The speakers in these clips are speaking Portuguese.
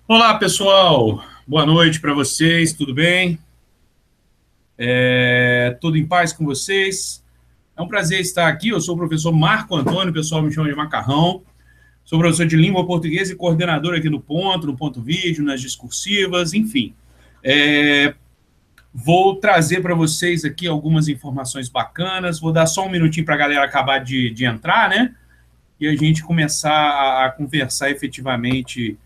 Olá, pessoal. Boa noite para vocês, tudo bem? Tudo em paz com vocês? É um prazer estar aqui. Eu sou o professor Marco Antônio, o pessoal me chama de Macarrão. Sou professor de língua portuguesa e coordenador aqui no Ponto Vídeo, nas discursivas, enfim. Vou trazer para vocês aqui algumas informações bacanas. Vou dar só um minutinho para a galera acabar de entrar, né? E a gente começar a conversar efetivamente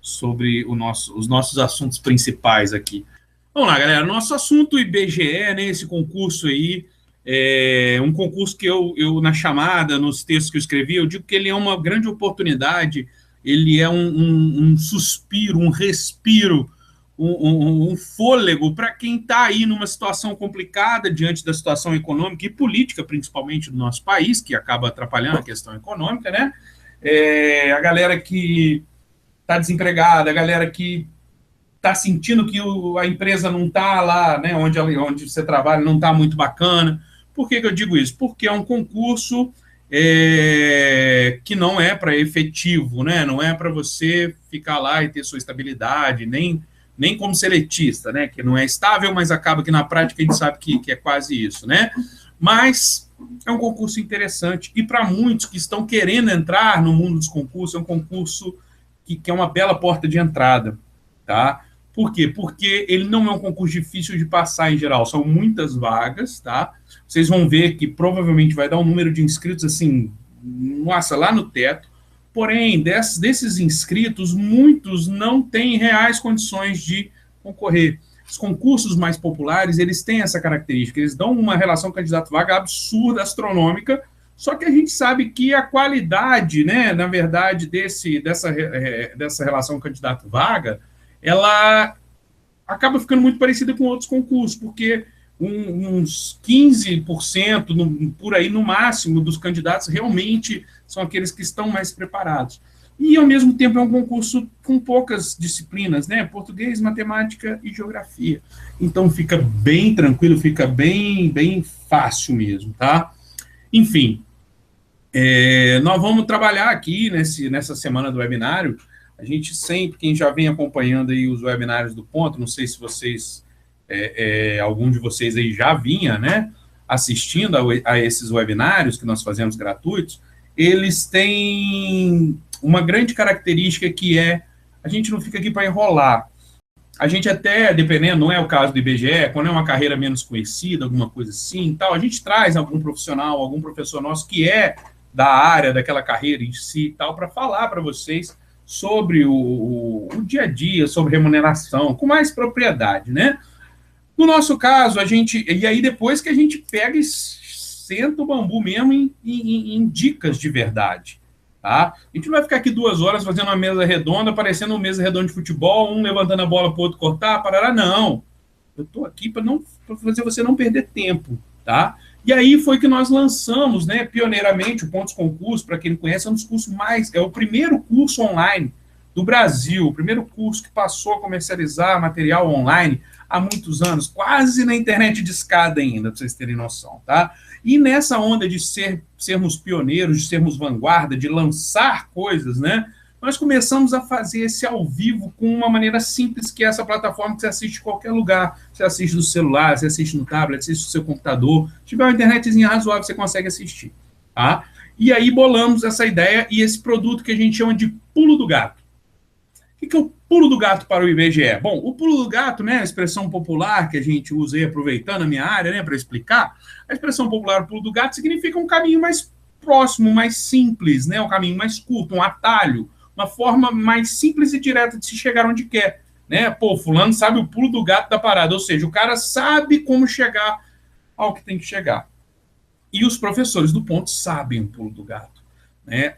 sobre os nossos assuntos principais aqui. Vamos lá, galera. Nosso assunto IBGE, né? Esse concurso aí, é um concurso que eu, na chamada, nos textos que eu escrevi, eu digo que ele é uma grande oportunidade, ele é um suspiro, um respiro, um fôlego para quem está aí numa situação complicada diante da situação econômica e política, principalmente do nosso país, que acaba atrapalhando a questão econômica, né? A galera que está desempregada, a galera que está sentindo que a empresa não está lá, né, onde você trabalha, não está muito bacana. Por que eu digo isso? Porque é um concurso que não é para efetivo, né? Não é para você ficar lá e ter sua estabilidade, nem como seletista, né? Que não é estável, mas acaba que na prática a gente sabe que é quase isso, né? Mas é um concurso interessante e para muitos que estão querendo entrar no mundo dos concursos, é um concurso que é uma bela porta de entrada, tá? Por quê? Porque ele não é um concurso difícil de passar em geral, são muitas vagas, tá? Vocês vão ver que provavelmente vai dar um número de inscritos, assim, nossa, lá no teto, porém, desses inscritos, muitos não têm reais condições de concorrer. Os concursos mais populares, eles têm essa característica, eles dão uma relação candidato-vaga absurda, astronômica, só que a gente sabe que a qualidade, né, na verdade, dessa relação candidato-vaga, ela acaba ficando muito parecida com outros concursos, porque uns 15%, por aí no máximo, dos candidatos realmente são aqueles que estão mais preparados. E, ao mesmo tempo, é um concurso com poucas disciplinas, né? Português, matemática e geografia. Então, fica bem tranquilo, fica bem fácil mesmo, tá? Enfim, nós vamos trabalhar aqui nessa semana do webinário. A gente sempre, quem já vem acompanhando aí os webinários do Ponto, não sei se vocês, algum de vocês aí já vinha, né, assistindo a esses webinários que nós fazemos gratuitos, eles têm uma grande característica que a gente não fica aqui para enrolar. A gente até, dependendo, não é o caso do IBGE, quando é uma carreira menos conhecida, alguma coisa assim, tal, a gente traz algum profissional, algum professor nosso que é da área, daquela carreira em si e tal, para falar para vocês sobre o dia a dia, sobre remuneração, com mais propriedade, né? No nosso caso, e aí depois que a gente pega e senta o bambu mesmo em dicas de verdade, tá? A gente não vai ficar aqui 2 horas fazendo uma mesa redonda, parecendo uma mesa redonda de futebol, um levantando a bola para o outro cortar, parará, não. Eu estou aqui para fazer você não perder tempo, tá? E aí foi que nós lançamos, né, pioneiramente, o Pontos Concurso, para quem não conhece, é o primeiro curso online do Brasil, o primeiro curso que passou a comercializar material online há muitos anos, quase na internet de escada ainda, para vocês terem noção, tá? E nessa onda de sermos pioneiros, de sermos vanguarda, de lançar coisas, né, nós começamos a fazer esse ao vivo com uma maneira simples, que é essa plataforma que você assiste em qualquer lugar. Você assiste no celular, você assiste no tablet, assiste no seu computador. Se tiver uma internetzinha razoável, você consegue assistir, tá? E aí bolamos essa ideia e esse produto que a gente chama de pulo do gato. O que é o pulo do gato para o IBGE? Bom, o pulo do gato, né, a expressão popular que a gente usa aí, aproveitando a minha área, né, para explicar, a expressão popular pulo do gato significa um caminho mais próximo, mais simples, né, um caminho mais curto, um atalho, uma forma mais simples e direta de se chegar onde quer, né? Pô, fulano sabe o pulo do gato da parada, ou seja, o cara sabe como chegar ao que tem que chegar. E os professores do Ponto sabem o pulo do gato, né?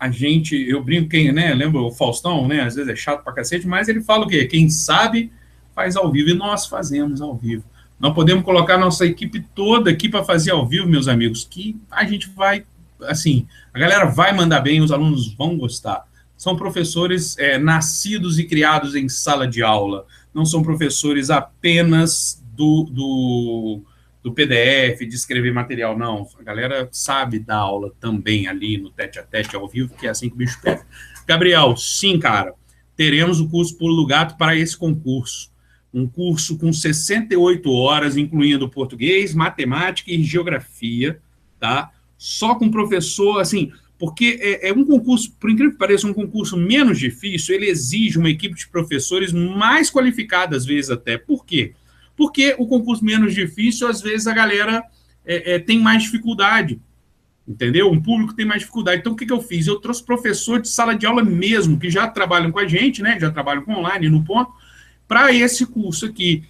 Eu brinco, né? Lembra o Faustão, né? Às vezes é chato pra cacete, mas ele fala o quê? Quem sabe faz ao vivo, e nós fazemos ao vivo. Nós podemos colocar nossa equipe toda aqui para fazer ao vivo, meus amigos, que a gente vai, assim, a galera vai mandar bem, os alunos vão gostar. São professores nascidos e criados em sala de aula, não são professores apenas do do PDF, de escrever material, não. A galera sabe dar aula também ali no tete-a-tete ao vivo, que é assim que o bicho pega. Gabriel, sim, cara, teremos o curso Pulo do Gato para esse concurso. Um curso com 68 horas, incluindo português, matemática e geografia, tá? Só com professor, assim, porque é um concurso, por incrível que pareça, um concurso menos difícil, ele exige uma equipe de professores mais qualificada, às vezes até. Por quê? Porque o concurso menos difícil, às vezes, a galera tem mais dificuldade, entendeu? Um público tem mais dificuldade. Então, o que eu fiz? Eu trouxe professor de sala de aula mesmo, que já trabalham com a gente, né? Já trabalham com online, no ponto, para esse curso aqui.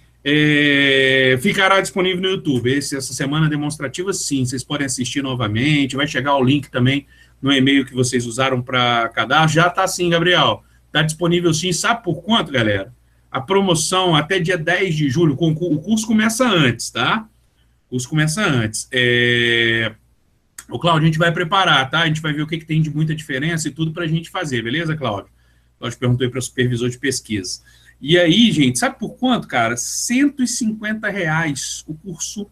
Ficará disponível no YouTube. Essa semana demonstrativa, sim, vocês podem assistir novamente, vai chegar o link também no e-mail que vocês usaram para cadastro. Já está sim, Gabriel. Está disponível sim. Sabe por quanto, galera? A promoção até dia 10 de julho, o curso começa antes, tá? O curso começa antes. O Cláudio, a gente vai preparar, tá? A gente vai ver o que tem de muita diferença e tudo para a gente fazer, beleza, Cláudio? O Cláudio perguntou aí para o supervisor de pesquisa. E aí, gente, sabe por quanto, cara? R$150 o curso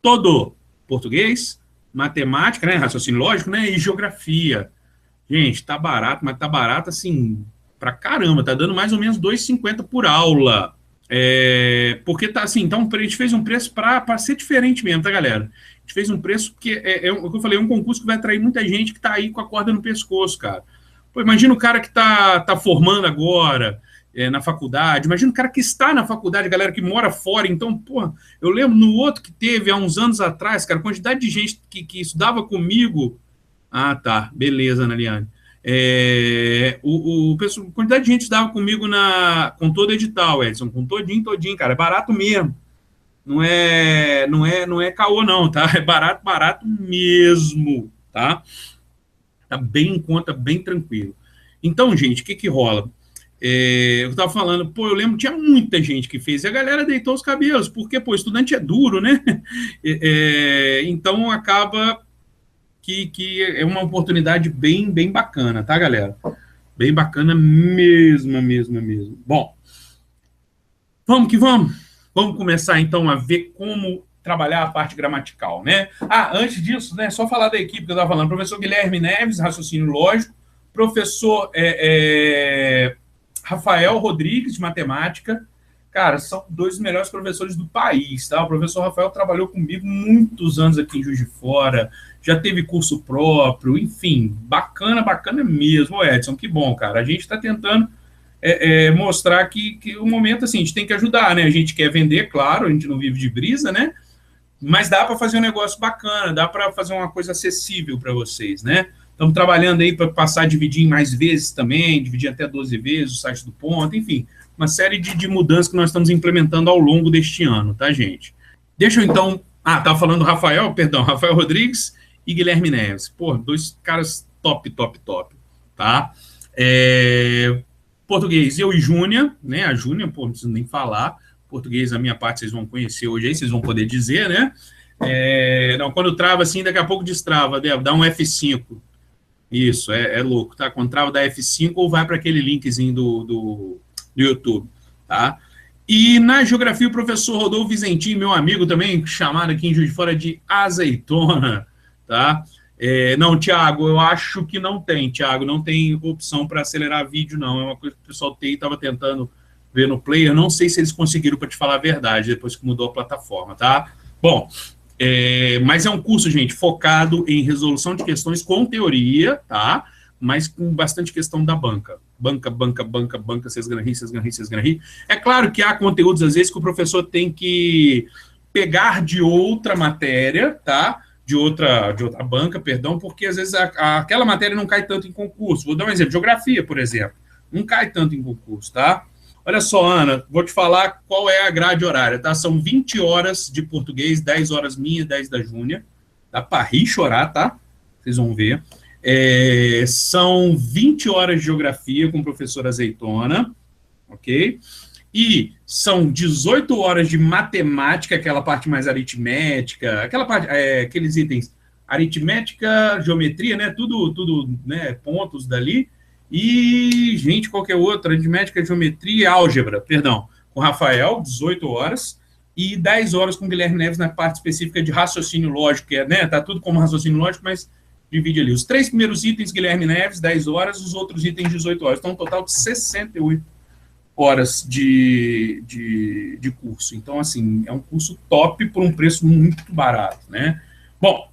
todo. Português, matemática, né? Raciocínio lógico, né? E geografia. Gente, tá barato, mas tá barato, assim, pra caramba. Tá dando mais ou menos R$2,50 por aula. Porque tá assim, então a gente fez um preço para ser diferente mesmo, tá, galera? A gente fez um preço que o que eu falei, é um concurso que vai atrair muita gente que tá aí com a corda no pescoço, cara. Pô, imagina o cara que tá formando agora, na faculdade, imagina o cara que está na faculdade, galera que mora fora. Então, pô, eu lembro no outro que teve há uns anos atrás, cara, a quantidade de gente que estudava comigo. Ah, tá, beleza, Ana Liane. A quantidade de gente estudava comigo com todo edital, Edson, com todinho, cara, é barato mesmo. Não é caô, não, tá? É barato mesmo, tá? Tá bem em conta, bem tranquilo. Então, gente, o que rola? Eu estava falando, pô, eu lembro, tinha muita gente que fez, e a galera deitou os cabelos, porque, pô, estudante é duro, né? Então, acaba que é uma oportunidade bem bacana, tá, galera? Bem bacana mesmo. Bom, vamos que vamos. Vamos começar, então, a ver como trabalhar a parte gramatical, né? Antes disso, né, só falar da equipe que eu estava falando. Professor Guilherme Neves, raciocínio lógico. Professor Rafael Rodrigues, de matemática. Cara, são dois dos melhores professores do país, tá? O professor Rafael trabalhou comigo muitos anos aqui em Juiz de Fora, já teve curso próprio, enfim, bacana mesmo, Edson, que bom, cara. A gente está tentando mostrar que o momento, assim, a gente tem que ajudar, né? A gente quer vender, claro, a gente não vive de brisa, né? Mas dá para fazer um negócio bacana, dá para fazer uma coisa acessível para vocês, né? Estamos trabalhando aí para passar a dividir em mais vezes também, dividir até 12 vezes o site do Ponto, enfim, uma série de mudanças que nós estamos implementando ao longo deste ano, tá, gente? Deixa eu, então... Estava falando Rafael Rodrigues e Guilherme Neves. Pô, dois caras top, tá? Português, eu e Júnia, né? A Júnia, pô, não preciso nem falar. Português, a minha parte, vocês vão conhecer hoje aí, vocês vão poder dizer, né? Não, quando trava assim, daqui a pouco destrava, dá um F5. Isso, é louco, tá? Quando trava, dá F5 ou vai para aquele linkzinho do YouTube, tá? E na geografia, o professor Rodolfo Vizentim, meu amigo também, chamado aqui em Juiz de Fora de Azeitona, tá? Não, Thiago, eu acho que não tem, Thiago, não tem opção para acelerar vídeo, não. É uma coisa que o pessoal estava tentando ver no player, não sei se eles conseguiram, para te falar a verdade, depois que mudou a plataforma, tá? Bom, mas é um curso, gente, focado em resolução de questões com teoria, tá? Mas com bastante questão da banca. Banca, vocês ganham rir. É claro que há conteúdos, às vezes, que o professor tem que pegar de outra matéria, tá? De outra banca, perdão, porque, às vezes, aquela matéria não cai tanto em concurso. Vou dar um exemplo. Geografia, por exemplo. Não cai tanto em concurso, tá? Olha só, Ana, vou te falar qual é a grade horária, tá? São 20 horas de português, 10 horas minha, 10 da Júnia. Dá para rir e chorar, tá? Vocês vão ver. São 20 horas de geografia com o professor Azeitona, ok? E são 18 horas de matemática, aquela parte mais aritmética, aquela parte, aqueles itens, aritmética, geometria, né? Tudo, né? Pontos dali. E, gente, qualquer outra, aritmética, geometria e álgebra, perdão, com Rafael, 18 horas, e 10 horas com o Guilherme Neves na parte específica de raciocínio lógico, que é, né, tá tudo como raciocínio lógico, mas divide ali. Os 3 primeiros itens, Guilherme Neves, 10 horas, os outros itens, 18 horas. Então, um total de 68 horas de curso. Então, assim, é um curso top por um preço muito barato, né? Bom,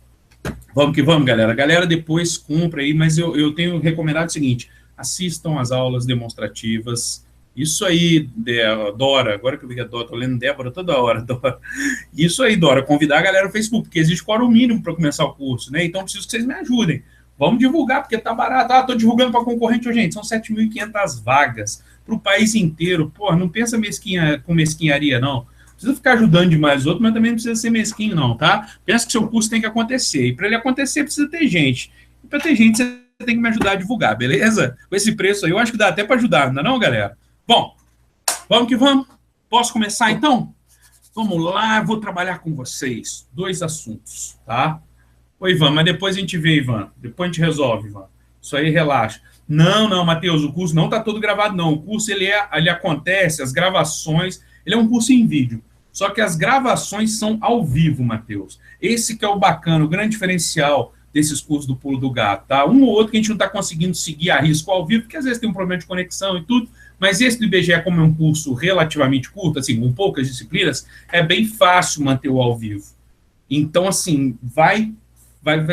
vamos que vamos, galera. A galera depois compra aí, mas eu tenho recomendado o seguinte, assistam às aulas demonstrativas. Isso aí, Dora, agora que eu vi a Dora, tô lendo Débora toda hora, Dora. Isso aí, Dora, convidar a galera no Facebook, porque existe quórum mínimo para começar o curso, né? Então, preciso que vocês me ajudem. Vamos divulgar, porque tá barato. Ah, tô divulgando para concorrente, gente, são 7.500 vagas para o país inteiro. Pô, não pensa com mesquinharia, não. Precisa ficar ajudando demais os outros, mas também não precisa ser mesquinho, não, tá? Pensa que seu curso tem que acontecer. E para ele acontecer, precisa ter gente. E para ter gente, você tem que me ajudar a divulgar, beleza? Com esse preço aí, eu acho que dá até para ajudar, não é não, galera? Bom, vamos que vamos. Posso começar, então? Vamos lá, vou trabalhar com vocês. 2 assuntos, tá? Oi, Ivan, mas depois a gente vê, Ivan. Depois a gente resolve, Ivan. Isso aí, relaxa. Não, Matheus, o curso não está todo gravado, não. O curso, ele acontece, as gravações, ele é um curso em vídeo. Só que as gravações são ao vivo, Matheus. Esse que é o bacana, o grande diferencial desses cursos do Pulo do Gato, tá? Um ou outro que a gente não está conseguindo seguir a risco ao vivo, porque às vezes tem um problema de conexão e tudo, mas esse do IBGE, como é um curso relativamente curto, assim, com poucas disciplinas, é bem fácil manter o ao vivo. Então, assim, vai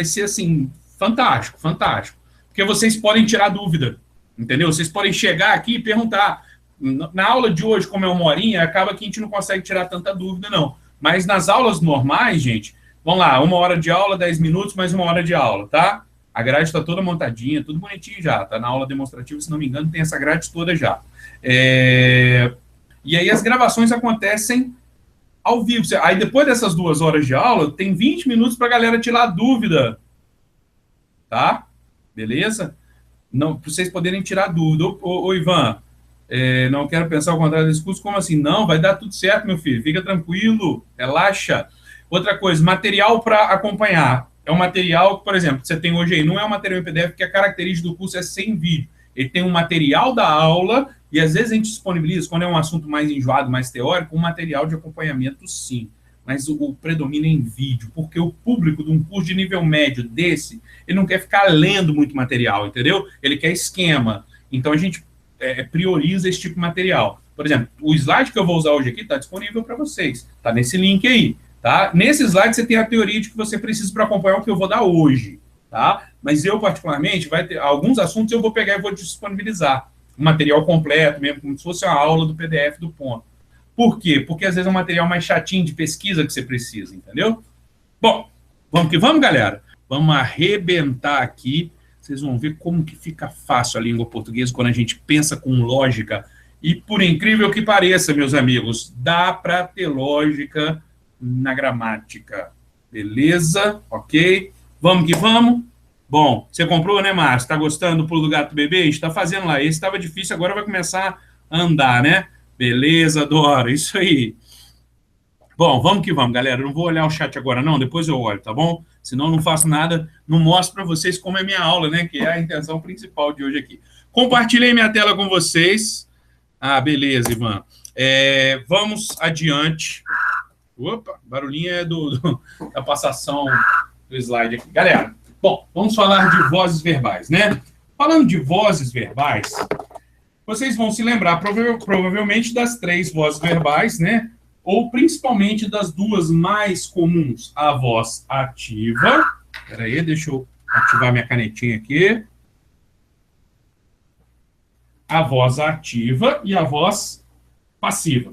ser, assim, fantástico, fantástico. Porque vocês podem tirar dúvida, entendeu? Vocês podem chegar aqui e perguntar. Na aula de hoje, como é 1 horinha, acaba que a gente não consegue tirar tanta dúvida, não. Mas nas aulas normais, gente, vamos lá, 1 hora de aula, 10 minutos, mais 1 hora de aula, tá? A grade está toda montadinha, tudo bonitinho já, tá? Na aula demonstrativa, se não me engano, tem essa grade toda já. E aí as gravações acontecem ao vivo. Aí depois dessas 2 horas de aula, tem 20 minutos para a galera tirar dúvida, tá? Beleza? Não, para vocês poderem tirar dúvida. Ô Ivan, não quero pensar ao contrário desse curso. Como assim? Não, vai dar tudo certo, meu filho. Fica tranquilo, relaxa. Outra coisa, material para acompanhar. É um material que, por exemplo, você tem hoje aí, não é um material em PDF, porque a característica do curso é sem vídeo. Ele tem um material da aula, e às vezes a gente disponibiliza, quando é um assunto mais enjoado, mais teórico, um material de acompanhamento, sim. Mas o predomina em vídeo, porque o público de um curso de nível médio desse, ele não quer ficar lendo muito material, entendeu? Ele quer esquema. Então a gente prioriza esse tipo de material. Por exemplo, o slide que eu vou usar hoje aqui está disponível para vocês. Está nesse link aí. Tá? Nesse slide você tem a teoria de que você precisa para acompanhar o que eu vou dar hoje. Tá? Mas eu, particularmente, vai ter alguns assuntos eu vou pegar e vou disponibilizar. O material completo, mesmo como se fosse uma aula do PDF do ponto. Por quê? Porque às vezes é um material mais chatinho de pesquisa que você precisa, entendeu? Bom, vamos que vamos, galera? Vamos arrebentar aqui. Vocês vão ver como que fica fácil a língua portuguesa quando a gente pensa com lógica. E por incrível que pareça, meus amigos, dá para ter lógica na gramática. Beleza? Ok? Vamos que vamos? Bom, você comprou, né, Márcio? Está gostando do Pulo do Gato Bebê? A gente está fazendo lá. Esse estava difícil, agora vai começar a andar, né? Beleza, Dora, isso aí. Bom, vamos que vamos, galera. Eu não vou olhar o chat agora, não. Depois eu olho, tá bom? Senão eu não faço nada, não mostro para vocês como é minha aula, né? Que é a intenção principal de hoje aqui. Compartilhei minha tela com vocês. Ah, beleza, Ivan. Vamos adiante. Opa, barulhinho é da passação do slide aqui. Galera, bom, vamos falar de vozes verbais, né? Falando de vozes verbais, vocês vão se lembrar provavelmente das 3 vozes verbais, né? Ou principalmente das 2 mais comuns. A voz ativa. Espera aí, deixa eu ativar minha canetinha aqui. A voz ativa e a voz passiva.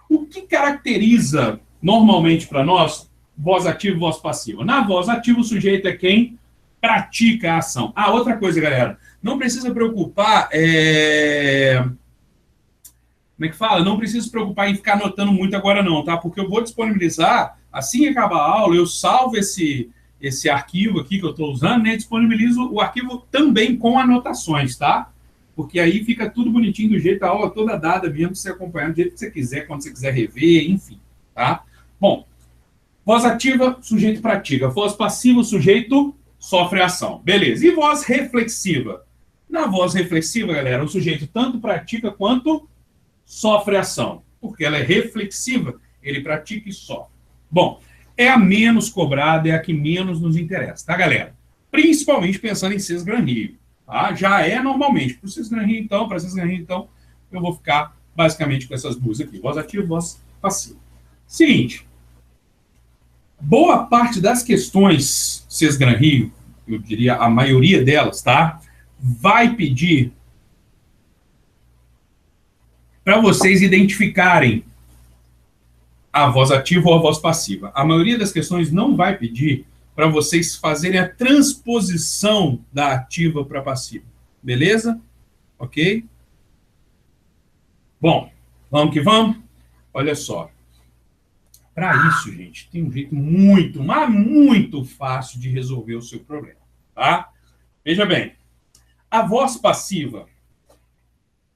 O que caracteriza normalmente para nós voz ativa e voz passiva? Na voz ativa, o sujeito é quem pratica a ação. Ah, outra coisa, galera. Não precisa preocupar... Como é que fala? Não precisa se preocupar em ficar anotando muito agora não, tá? Porque eu vou disponibilizar, assim que acabar a aula, eu salvo esse arquivo aqui que eu estou usando, né? Disponibilizo o arquivo também com anotações, tá? Porque aí fica tudo bonitinho do jeito, a aula toda dada mesmo, pra você acompanhar do jeito que você quiser, quando você quiser rever, enfim, tá? Bom, voz ativa, sujeito pratica. Voz passiva, o sujeito sofre ação. Beleza. E voz reflexiva? Na voz reflexiva, galera, o sujeito tanto pratica quanto sofre ação. Porque ela é reflexiva, ele pratica e sofre. Bom, é a menos cobrada, é a que menos nos interessa, tá, galera? Principalmente pensando em cisgran-rio, tá? Já é normalmente. Para o cisgran-rio, então, para cisgran-rio, então, eu vou ficar basicamente com essas duas aqui, voz ativa e voz passiva. Seguinte, boa parte das questões cisgran-rio, eu diria a maioria delas, tá? Vai pedir para vocês identificarem a voz ativa ou a voz passiva. A maioria das questões não vai pedir para vocês fazerem a transposição da ativa para a passiva. Beleza? Ok? Bom, vamos que vamos? Olha só. Para isso, gente, tem um jeito muito, mas muito fácil de resolver o seu problema, tá? Veja bem, a voz passiva,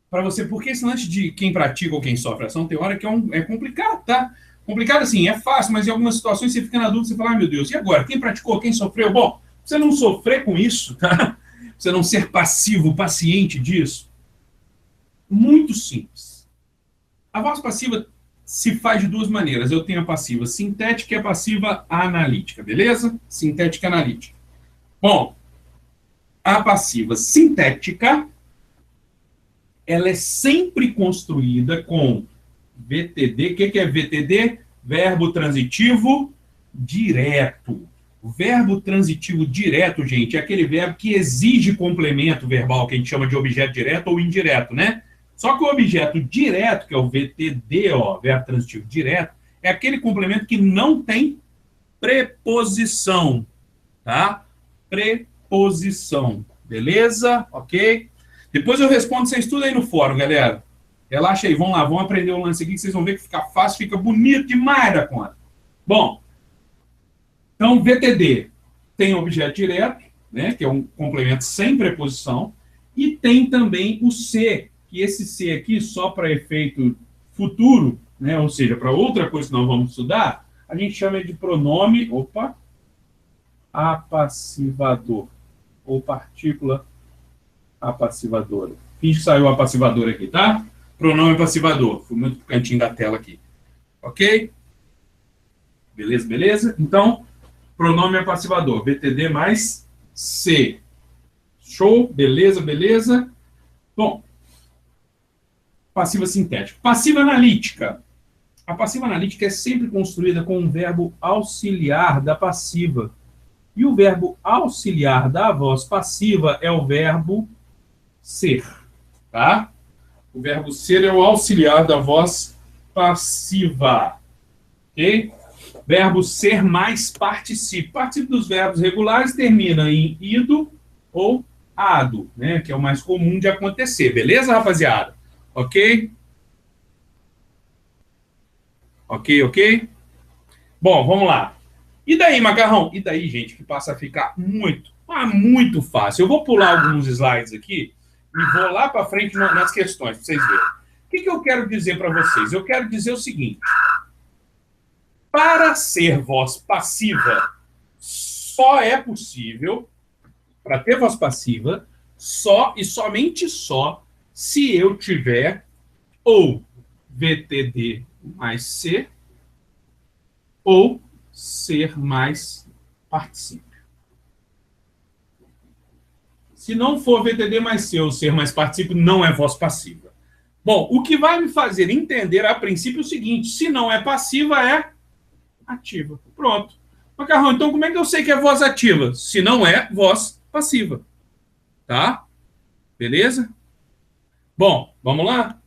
para você, porque esse lance de quem pratica ou quem sofre ação, tem hora que é complicado, tá? Complicado assim, é fácil, mas em algumas situações você fica na dúvida, você fala, meu Deus, e agora? Quem praticou, quem sofreu? Bom, pra você não sofrer com isso, tá? Você não ser passivo, paciente disso, muito simples. A voz passiva se faz de duas maneiras. Eu tenho a passiva sintética e a passiva analítica, beleza? Sintética e analítica. Bom, a passiva sintética, ela é sempre construída com VTD. O que é VTD? Verbo transitivo direto. O verbo transitivo direto, gente, é aquele verbo que exige complemento verbal, que a gente chama de objeto direto ou indireto, né? Só que o objeto direto, que é o VTD, ó, verbo transitivo direto, é aquele complemento que não tem preposição, tá? Preposição, beleza? Ok? Depois eu respondo, vocês tudo aí no fórum, galera. Relaxa aí, vamos lá, vamos aprender o lance aqui, que vocês vão ver que fica fácil, fica bonito demais da conta. Bom, então VTD tem objeto direto, né, que é um complemento sem preposição, e tem também o C, que esse C aqui, só para efeito futuro, né, ou seja, para outra coisa que nós vamos estudar, a gente chama de pronome, apassivador, ou partícula apassivadora. Finge que saiu o apassivador aqui, tá? Pronome passivador. Fui muito pro cantinho da tela aqui. Ok? Beleza, beleza? Então, pronome apassivador. VTD mais C. Show? Beleza, beleza? Bom, passiva sintética. Passiva analítica. A passiva analítica é sempre construída com um verbo auxiliar da passiva. E o verbo auxiliar da voz passiva é o verbo ser, tá? O verbo ser é o auxiliar da voz passiva, ok? Verbo ser mais particípio. Particípio dos verbos regulares termina em ido ou ado, né? Que é o mais comum de acontecer, beleza, rapaziada? Ok? Ok, ok? Bom, vamos lá. E daí, macarrão? E daí, gente, que passa a ficar muito fácil. Eu vou pular alguns slides aqui e vou lá para frente nas questões, para vocês verem. O que eu quero dizer para vocês? Eu quero dizer o seguinte. Para ser voz passiva, só é possível, para ter voz passiva, só e somente só, se eu tiver ou VTD mais C ou ser mais particípio. Se não for VTD mais C ou ser mais particípio, não é voz passiva. Bom, o que vai me fazer entender a princípio é o seguinte, se não é passiva, é ativa. Pronto. Macarrão, então como é que eu sei que é voz ativa? Se não é voz passiva. Tá? Beleza? Bom, vamos lá?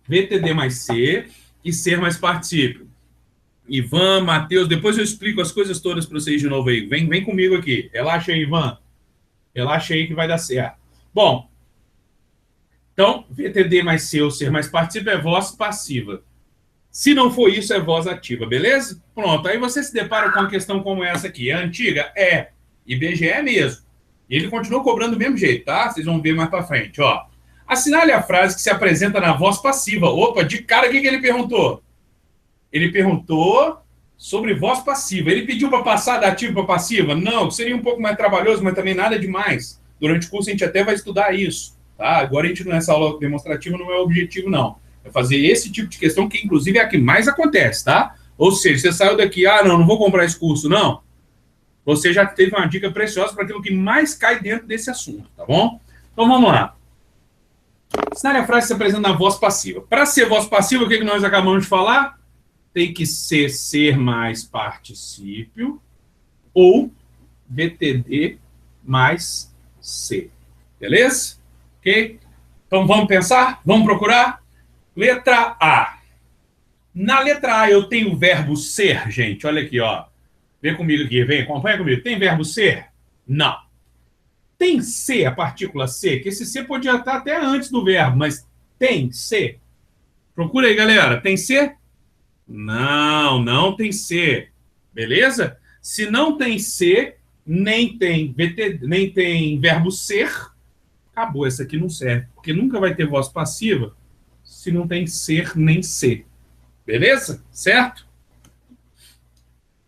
VTD mais C e ser mais particípio. Ivan, Matheus, depois eu explico as coisas todas para vocês de novo aí. Vem comigo aqui. Relaxa aí, Ivan. Relaxa aí que vai dar certo. Bom, então, VTD mais C ou ser mais particípio é voz passiva. Se não for isso, é voz ativa, beleza? Pronto, aí você se depara com uma questão como essa aqui. É antiga? É. IBGE é mesmo. E ele continua cobrando do mesmo jeito, tá? Vocês vão ver mais para frente, ó. Assinale a frase que se apresenta na voz passiva. Opa, de cara, o que ele perguntou? Ele perguntou sobre voz passiva. Ele pediu para passar da ativa para passiva? Não, seria um pouco mais trabalhoso, mas também nada demais. Durante o curso a gente até vai estudar isso, tá? Agora a gente nessa aula demonstrativa não é o objetivo, não. É fazer esse tipo de questão, que inclusive é a que mais acontece, tá? Ou seja, você saiu daqui, não vou comprar esse curso, não. Você já teve uma dica preciosa para aquilo que mais cai dentro desse assunto, tá bom? Então vamos lá. Cenário a frase se apresenta na voz passiva. Para ser voz passiva, o que nós acabamos de falar? Tem que ser mais particípio ou VTD mais C. Beleza? Ok? Então vamos pensar? Vamos procurar? Letra A. Na letra A eu tenho o verbo ser, gente. Olha aqui, ó. Vem comigo aqui, vem, acompanha comigo. Tem verbo ser? Não. Tem ser, a partícula ser, que esse ser podia estar até antes do verbo, mas tem ser. Procura aí, galera. Tem ser? Não, não tem ser. Beleza? Se não tem ser, nem tem verbo ser, acabou. Essa aqui não serve. Porque nunca vai ter voz passiva se não tem ser nem ser. Beleza? Certo?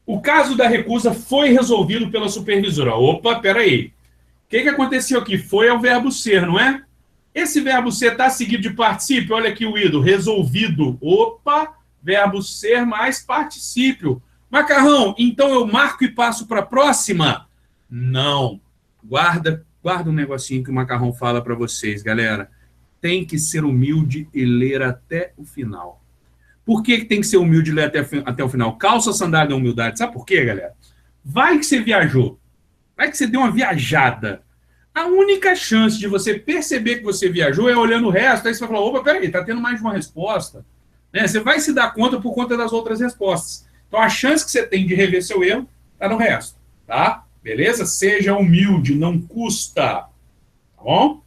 O caso da recusa foi resolvido pela supervisora. Opa, peraí. O que aconteceu aqui? Foi ao verbo ser, não é? Esse verbo ser está seguido de particípio. Olha aqui o ido. Resolvido. Opa, verbo ser mais particípio. Macarrão, então eu marco e passo para a próxima? Não. Guarda um negocinho que o Macarrão fala para vocês, galera. Tem que ser humilde e ler até o final. Por que tem que ser humilde e ler até o final? Calça a sandália da humildade. Sabe por quê, galera? Vai que você viajou. Vai que você deu uma viajada. A única chance de você perceber que você viajou é olhando o resto. Aí você vai falar, opa, peraí, tá tendo mais de uma resposta. Né? Você vai se dar conta por conta das outras respostas. Então a chance que você tem de rever seu erro tá no resto. Tá? Beleza? Seja humilde, não custa. Tá bom?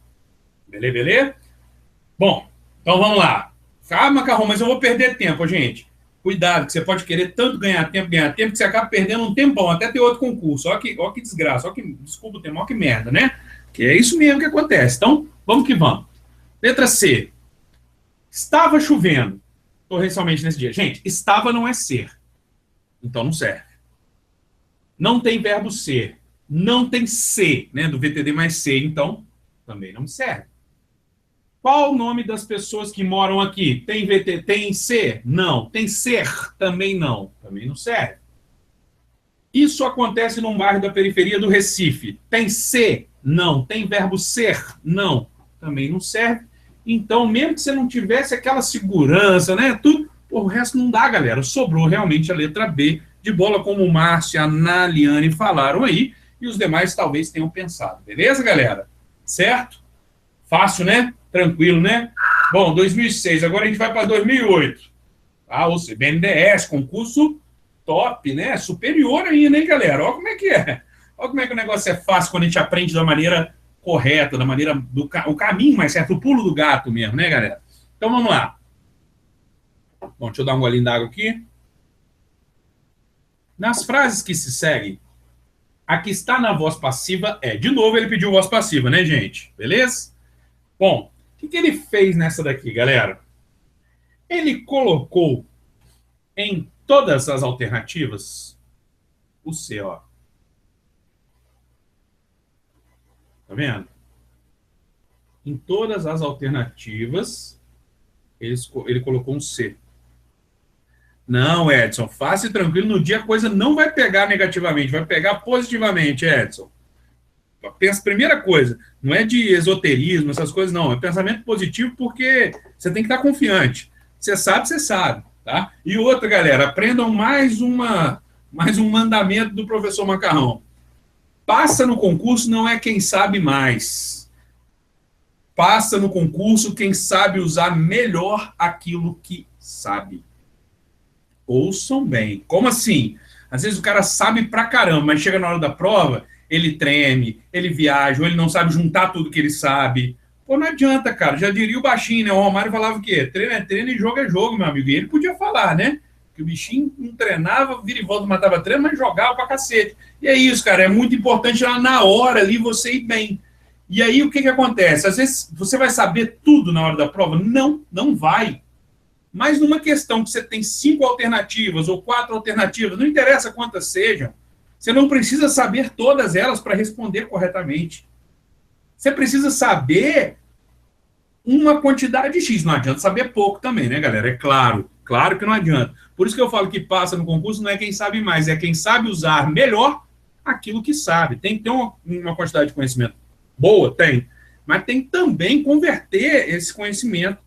Beleza? Bom, então vamos lá. Macarrão, mas eu vou perder tempo, gente. Cuidado, que você pode querer tanto ganhar tempo, que você acaba perdendo um tempão, até ter outro concurso. Olha que desgraça, desculpa o termo, olha que merda, né? Que é isso mesmo que acontece. Então, vamos que vamos. Letra C. Estava chovendo torrencialmente nesse dia. Gente, estava não é ser. Então não serve. Não tem verbo ser. Não tem ser, né? Do VTD mais ser, então também não serve. Qual o nome das pessoas que moram aqui? Tem VT, tem ser? Não. Tem ser? Também não. Também não serve. Isso acontece num bairro da periferia do Recife. Tem ser? Não. Tem verbo ser? Não. Também não serve. Então, mesmo que você não tivesse aquela segurança, né? Tudo, o resto não dá, galera. Sobrou realmente a letra B de bola, como o Márcio e a Naliane falaram aí, e os demais talvez tenham pensado. Beleza, galera? Certo? Fácil, né? Tranquilo, né? Bom, 2006, agora a gente vai para 2008. Ou seja, BNDES, concurso top, né? Superior ainda, hein, galera? Olha como é que é. Olha como é que o negócio é fácil quando a gente aprende da maneira correta, da maneira o caminho mais certo, o pulo do gato mesmo, né, galera? Então vamos lá. Bom, deixa eu dar um golinho d'água aqui. Nas frases que se seguem, a que está na voz passiva é... De novo, ele pediu voz passiva, né, gente? Beleza? Bom, o que ele fez nessa daqui, galera? Ele colocou em todas as alternativas o C, ó. Tá vendo? Em todas as alternativas, ele colocou um C. Não, Edson, fácil e tranquilo. No dia a coisa não vai pegar negativamente, vai pegar positivamente, Edson. Pensa, primeira coisa, não é de esoterismo, essas coisas, não. É pensamento positivo porque você tem que estar confiante. Você sabe, tá? E outra, galera, aprendam mais um mandamento do professor Macarrão. Passa no concurso não é quem sabe mais. Passa no concurso quem sabe usar melhor aquilo que sabe. Ouçam bem. Como assim? Às vezes o cara sabe pra caramba, mas chega na hora da prova, ele treme, ele viaja, ou ele não sabe juntar tudo que ele sabe. Pô, não adianta, cara. Já diria o baixinho, né? O Romário falava o quê? Treino é treino e jogo é jogo, meu amigo. E ele podia falar, né? Que o bichinho não treinava, vira e volta, matava treino, mas jogava pra cacete. E é isso, cara. É muito importante lá na hora ali você ir bem. E aí o que acontece? Às vezes você vai saber tudo na hora da prova? Não vai. Mas numa questão que você tem 5 alternativas ou 4 alternativas, não interessa quantas sejam, você não precisa saber todas elas para responder corretamente. Você precisa saber uma quantidade X. Não adianta saber pouco também, né, galera? É claro, claro que não adianta. Por isso que eu falo que passa no concurso não é quem sabe mais, é quem sabe usar melhor aquilo que sabe. Tem que ter uma quantidade de conhecimento boa, tem, mas tem que também converter esse conhecimento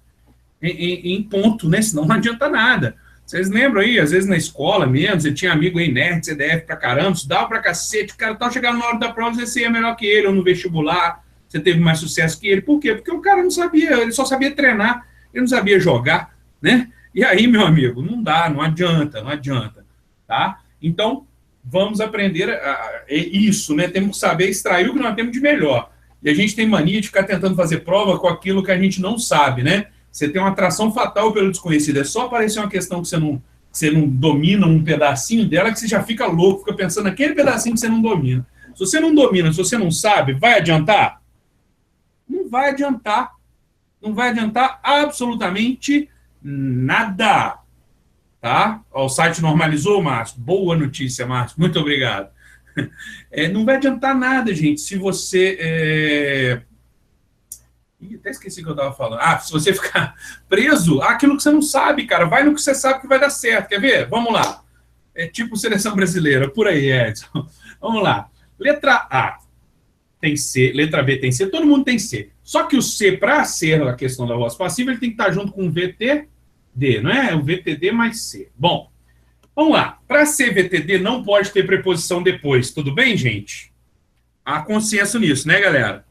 em ponto, né? Senão não adianta nada. Vocês lembram aí, às vezes na escola mesmo, você tinha amigo aí nerd, CDF pra caramba, estudava pra cacete, o cara tava chegando na hora da prova, você ia melhor que ele, ou no vestibular, você teve mais sucesso que ele. Por quê? Porque o cara não sabia, ele só sabia treinar, ele não sabia jogar, né? E aí, meu amigo, não dá, não adianta, não adianta, tá? Então, vamos aprender isso, né? Temos que saber extrair o que nós temos de melhor. E a gente tem mania de ficar tentando fazer prova com aquilo que a gente não sabe, né? Você tem uma atração fatal pelo desconhecido. É só aparecer uma questão que você não domina um pedacinho dela que você já fica louco, fica pensando naquele pedacinho que você não domina. Se você não domina, se você não sabe, vai adiantar? Não vai adiantar. Não vai adiantar absolutamente nada. Tá? Ó, o site normalizou, Márcio? Boa notícia, Márcio. Muito obrigado. Não vai adiantar nada, gente, se você... até esqueci o que eu estava falando. Se você ficar preso àquilo que você não sabe, cara, vai no que você sabe que vai dar certo. Quer ver? Vamos lá. É tipo seleção brasileira, por aí, Edson. Vamos lá. Letra A tem C, letra B tem C, todo mundo tem C. Só que o C, para ser a questão da voz passiva, ele tem que estar junto com o VTD, não é? O VTD mais C. Bom, vamos lá. Para ser VTD, não pode ter preposição depois. Tudo bem, gente? Há consenso nisso, né, galera?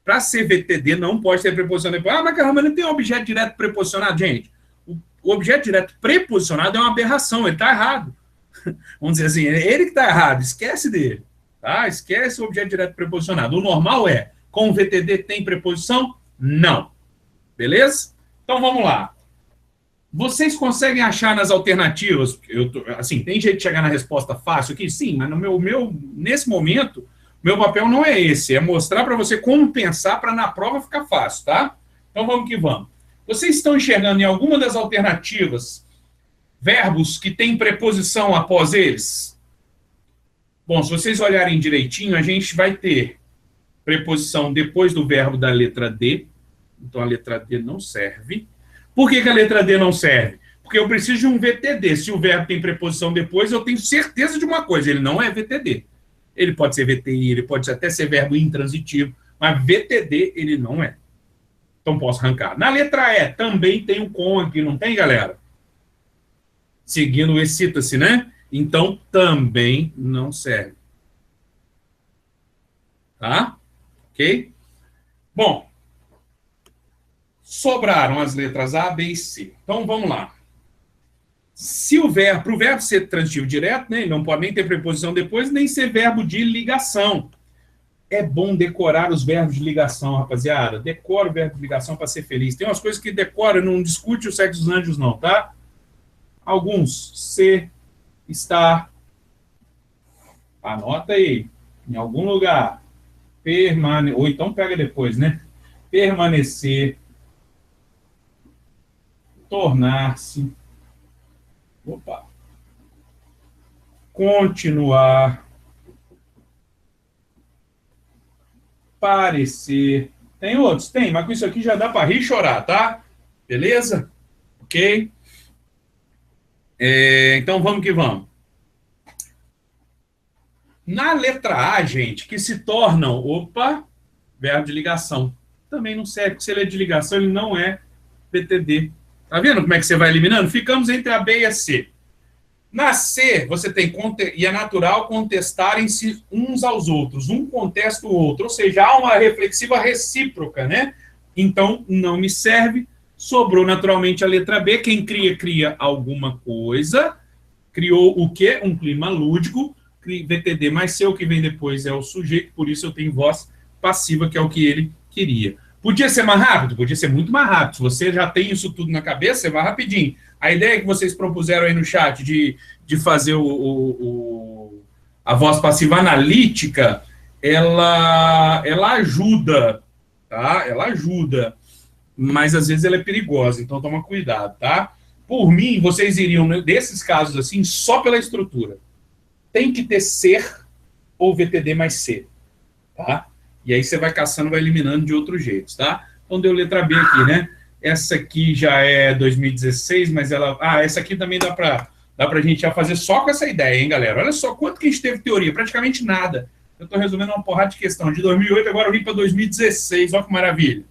Para ser VTD, não pode ter preposição depois. Mas caramba, não tem um objeto direto preposicionado. Gente, o objeto direto preposicionado é uma aberração, ele está errado. Vamos dizer assim, é ele que está errado, esquece dele. Tá? Esquece o objeto direto preposicionado. O normal é, com o VTD tem preposição? Não. Beleza? Então vamos lá. Vocês conseguem achar nas alternativas, assim, tem jeito de chegar na resposta fácil aqui? Sim, mas nesse momento, meu papel não é esse, é mostrar para você como pensar para na prova ficar fácil, tá? Então vamos que vamos. Vocês estão enxergando em alguma das alternativas verbos que têm preposição após eles? Bom, se vocês olharem direitinho, a gente vai ter preposição depois do verbo da letra D. Então, a letra D não serve. Por que a letra D não serve? Porque eu preciso de um VTD. Se o verbo tem preposição depois, eu tenho certeza de uma coisa, ele não é VTD. Ele pode ser VTI, ele pode até ser verbo intransitivo, mas VTD ele não é. Então, posso arrancar. Na letra E, também tem um com aqui, não tem, galera? Seguindo o excita-se, né? Então, também não serve. Tá? Ok? Bom, sobraram as letras A, B e C. Então, vamos lá. Se para o verbo ser transitivo direto, né, ele não pode nem ter preposição depois, nem ser verbo de ligação. É bom decorar os verbos de ligação, rapaziada. Decora o verbo de ligação para ser feliz. Tem umas coisas que decora, não discute o sexo dos anjos, não, tá? Alguns, ser, estar. Anota aí, em algum lugar. Ou então pega depois, né? Permanecer. Tornar-se. Opa. Continuar. Parecer. Tem outros? Tem, mas com isso aqui já dá para rir e chorar, tá? Beleza? Ok? Então vamos que vamos. Na letra A, gente, que se tornam, verbo de ligação. Também não serve, porque se ele é de ligação, ele não é VTD. Tá vendo como é que você vai eliminando? Ficamos entre a B e a C. Na C, você tem, e é natural contestarem-se uns aos outros. Um contesta o outro, ou seja, há uma reflexiva recíproca, né? Então, não me serve. Sobrou naturalmente a letra B. Quem cria alguma coisa. Criou o quê? Um clima lúdico. VTD mais C, o que vem depois é o sujeito, por isso eu tenho voz passiva, que é o que ele queria. Podia ser mais rápido? Podia ser muito mais rápido. Se você já tem isso tudo na cabeça, você vai rapidinho. A ideia que vocês propuseram aí no chat de fazer a voz passiva analítica, ela ajuda, tá? Ela ajuda, mas às vezes ela é perigosa, então toma cuidado, tá? Por mim, vocês iriam, desses casos assim, só pela estrutura. Tem que ter ser ou VTD mais C, tá? E aí você vai caçando, vai eliminando de outros jeitos, tá? Então deu letra B aqui, né? Essa aqui já é 2016, mas ela... Ah, essa aqui também dá para a gente já fazer só com essa ideia, hein, galera? Olha só quanto que a gente teve teoria, praticamente nada. Eu estou resumindo uma porrada de questão. De 2008, agora eu vim para 2016. Olha que maravilha.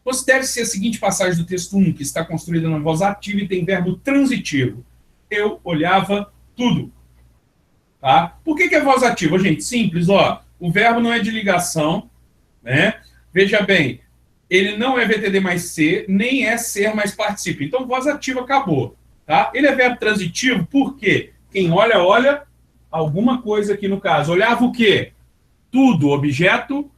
Considere-se a seguinte passagem do texto 1, que está construída na voz ativa e tem verbo transitivo. Eu olhava tudo. Tá? Por que é voz ativa? Gente, simples, ó. O verbo não é de ligação, né? Veja bem, ele não é VTD mais C, nem é ser mais participio. Então, voz ativa acabou. Tá? Ele é verbo transitivo porque quem olha, olha alguma coisa aqui no caso. Olhava o quê? Tudo, objeto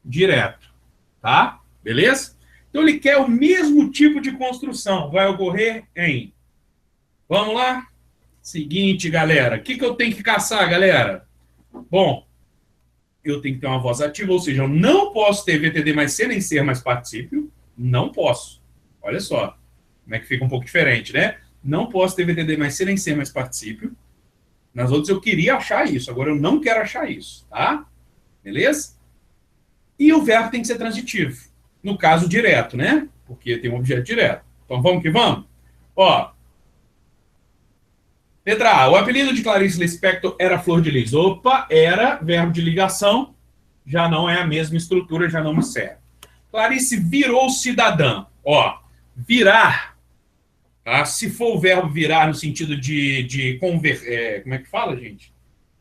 direto. Tá? Beleza? Então, ele quer o mesmo tipo de construção. Vai ocorrer em... Vamos lá? Seguinte, galera. O que eu tenho que caçar, galera? Bom, eu tenho que ter uma voz ativa, ou seja, eu não posso ter VTD mais C nem ser mais particípio. Não posso. Olha só. Como é que fica um pouco diferente, né? Não posso ter VTD mais C nem ser mais particípio. Nas outras eu queria achar isso. Agora eu não quero achar isso, tá? Beleza? E o verbo tem que ser transitivo. No caso, direto, né? Porque tem um objeto direto. Então, vamos que vamos? Ó. Letra A. O apelido de Clarice Lispector era Flor de Lis. Opa, era verbo de ligação. Já não é a mesma estrutura, já não me serve. Clarice virou cidadã. Ó, virar. Tá? Se for o verbo virar no sentido de como é que fala, gente?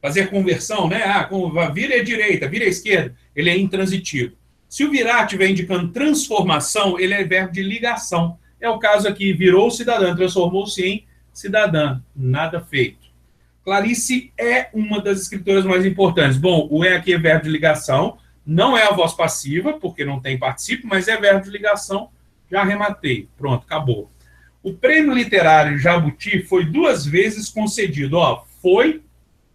Fazer conversão, né? Ah, vira à direita, vira à esquerda. Ele é intransitivo. Se o virar estiver indicando transformação, ele é verbo de ligação. É o caso aqui, virou cidadã, transformou-se em cidadã. Nada feito. Clarice é uma das escritoras mais importantes. Bom, o é aqui é verbo de ligação, não é a voz passiva, porque não tem particípio, mas é verbo de ligação. Já arrematei. Pronto, acabou. O prêmio literário Jabuti foi 2 vezes concedido. Ó, foi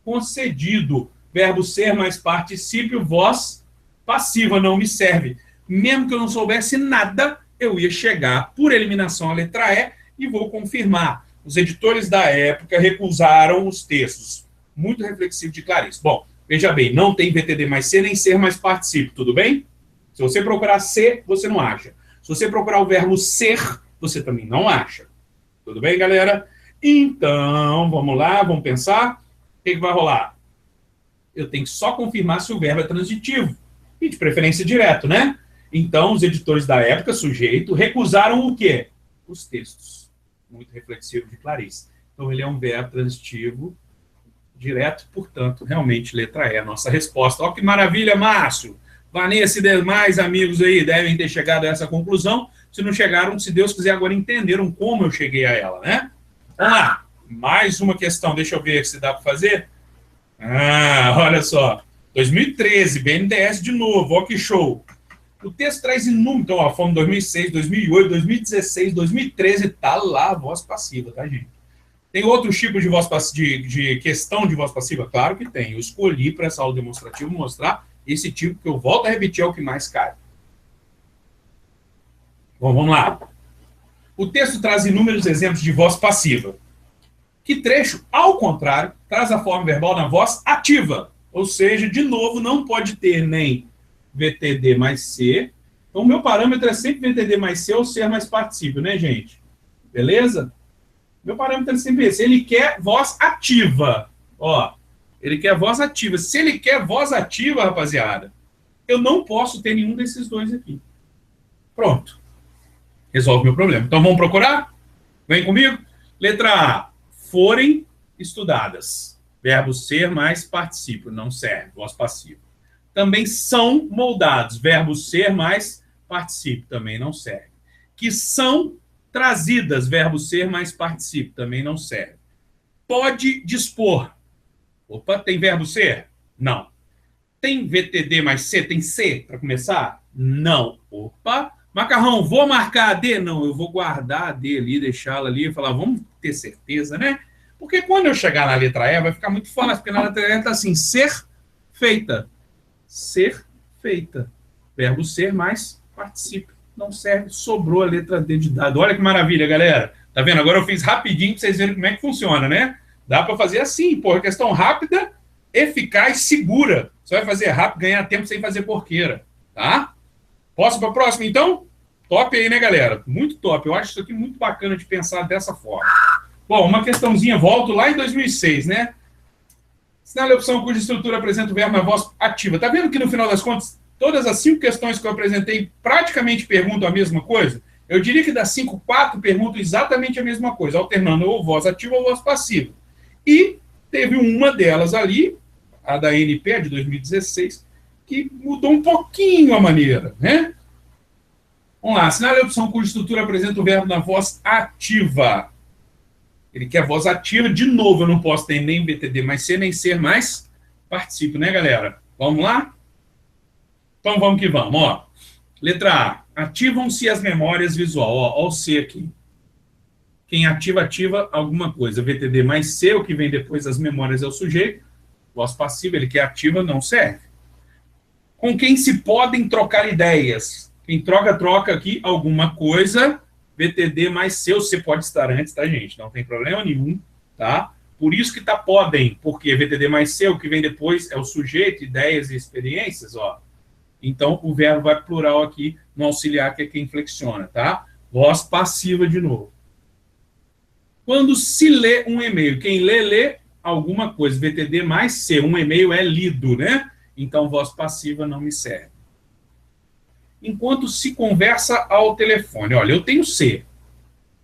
concedido. Verbo ser mais particípio, voz passiva, não me serve. Mesmo que eu não soubesse nada, eu ia chegar por eliminação à letra E e vou confirmar. Os editores da época recusaram os textos. Muito reflexivo de Clarice. Bom, veja bem, não tem VTD mais C nem ser mais particípio, tudo bem? Se você procurar ser, você não acha. Se você procurar o verbo ser, você também não acha. Tudo bem, galera? Então, vamos lá, vamos pensar. O que vai rolar? Eu tenho que só confirmar se o verbo é transitivo. E de preferência direto, né? Então, os editores da época, sujeito, recusaram o quê? Os textos. Muito reflexivo de Clarice. Então, ele é um verbo transitivo direto, portanto, realmente, letra E, a nossa resposta. Ó, que maravilha, Márcio! Vanessa e demais amigos aí devem ter chegado a essa conclusão. Se não chegaram, se Deus quiser, agora entenderam como eu cheguei a ela, né? Vamos lá. Mais uma questão, deixa eu ver se dá para fazer. Ah, olha só. 2013, BNDES de novo, ó que show. O texto traz inúmeros, então, ó, fomos 2006, 2008, 2016, 2013, tá lá a voz passiva, tá, gente? Tem outros tipos de voz de questão de voz passiva? Claro que tem. Eu escolhi para essa aula demonstrativa mostrar esse tipo que eu volto a repetir é o que mais cai. Bom, vamos lá. O texto traz inúmeros exemplos de voz passiva. Que trecho, ao contrário, traz a forma verbal na voz ativa. Ou seja, de novo, não pode ter nem VTD mais C. Então, o meu parâmetro é sempre VTD mais C ou ser mais particípio, né, gente? Beleza? Meu parâmetro é sempre esse. Ele quer voz ativa. Ó, ele quer voz ativa. Se ele quer voz ativa, rapaziada, eu não posso ter nenhum desses dois aqui. Pronto. Resolve meu problema. Então, vamos procurar? Vem comigo? Letra A. Forem estudadas. Verbo ser mais particípio. Não serve. Voz passiva. Também são moldados. Verbo ser mais particípio. Também não serve. Que são trazidas. Verbo ser mais particípio. Também não serve. Pode dispor. Opa, tem verbo ser? Não. Tem VTD mais C? Tem C para começar? Não. Opa. Macarrão, vou marcar a D? Não, eu vou guardar a D ali, deixá-la ali e falar, vamos ter certeza, né? Porque quando eu chegar na letra E, vai ficar muito fácil, porque na letra E está assim, ser feita. Ser feita. Verbo ser mais particípio. Não serve, sobrou a letra D de dado. Olha que maravilha, galera. Tá vendo? Agora eu fiz rapidinho para vocês verem como é que funciona, né? Dá para fazer assim, pô, questão rápida, eficaz, segura. Você vai fazer rápido, ganhar tempo sem fazer porqueira, tá? Posso para a próxima, então? Top aí, né, galera? Muito top. Eu acho isso aqui muito bacana de pensar dessa forma. Bom, uma questãozinha, volto lá em 2006, né? Sinale a opção cuja estrutura apresenta o verbo na voz ativa. Tá vendo que, no final das contas, todas as 5 questões que eu apresentei praticamente perguntam a mesma coisa? Eu diria que das 5, 4 perguntam exatamente a mesma coisa, alternando ou voz ativa ou voz passiva. E teve uma delas ali, a da NP, de 2016, que mudou um pouquinho a maneira, né? Vamos lá, assinale a opção cuja estrutura apresenta o verbo na voz ativa. Ele quer voz ativa. De novo, eu não posso ter nem BTD mais C, nem ser mais participo, né, galera? Vamos lá? Então, vamos que vamos, ó. Letra A. Ativam-se as memórias visual. Ó o C aqui. Quem ativa, ativa alguma coisa. VTD mais C, o que vem depois das memórias é o sujeito. Voz passiva, ele quer ativa, não serve. Com quem se podem trocar ideias. Quem troca, troca aqui alguma coisa. VTD mais C, o C pode estar antes, tá, gente? Não tem problema nenhum, tá? Por isso que tá podem, porque VTD mais C, o que vem depois é o sujeito, ideias e experiências, ó. Então, o verbo vai plural aqui no auxiliar, que é quem flexiona, tá? Voz passiva de novo. Quando se lê um e-mail, quem lê, lê alguma coisa. VTD mais C, um e-mail é lido, né? Então, voz passiva não me serve. Enquanto se conversa ao telefone. Olha, eu tenho C.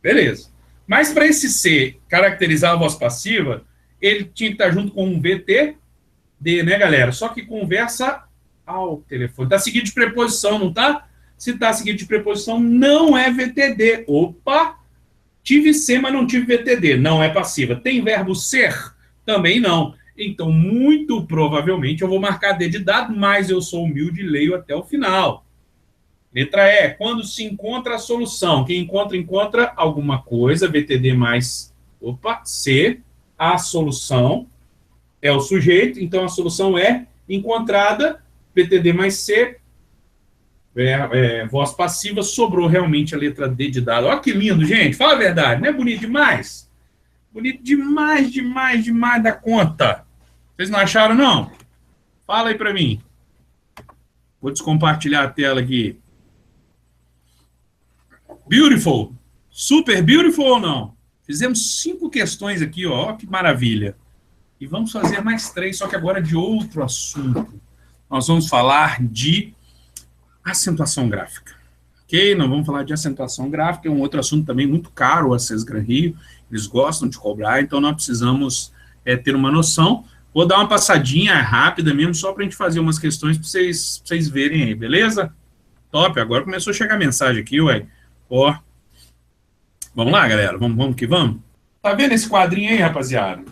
Beleza. Mas para esse C caracterizar a voz passiva, ele tinha que estar junto com um VTD, né, galera? Só que conversa ao telefone. Está seguido de preposição, não tá? Se está seguido de preposição, não é VTD. Opa! Tive C, mas não tive VTD. Não é passiva. Tem verbo ser? Também não. Então, muito provavelmente, eu vou marcar D de dado, mas eu sou humilde e leio até o final. Letra E, quando se encontra a solução. Quem encontra, encontra alguma coisa. VTD mais, C. A solução é o sujeito. Então, a solução é encontrada. VTD mais C. Voz passiva. Sobrou realmente a letra D de dado. Olha que lindo, gente. Fala a verdade. Não é bonito demais? Bonito demais, demais, demais da conta. Vocês não acharam, não? Fala aí para mim. Vou descompartilhar a tela aqui. Beautiful. Super beautiful ou não? Fizemos 5 questões aqui, ó. Que maravilha. E vamos fazer mais 3, só que agora de outro assunto. Nós vamos falar de acentuação gráfica. Ok? Nós vamos falar de acentuação gráfica. É um outro assunto também muito caro, o Acess Gran Rio. Eles gostam de cobrar, então nós precisamos ter uma noção. Vou dar uma passadinha rápida mesmo, só para a gente fazer umas questões para vocês verem aí, beleza? Top, agora começou a chegar a mensagem aqui, ué. Ó. Vamos lá, galera, vamos que vamos. Tá vendo esse quadrinho aí, rapaziada?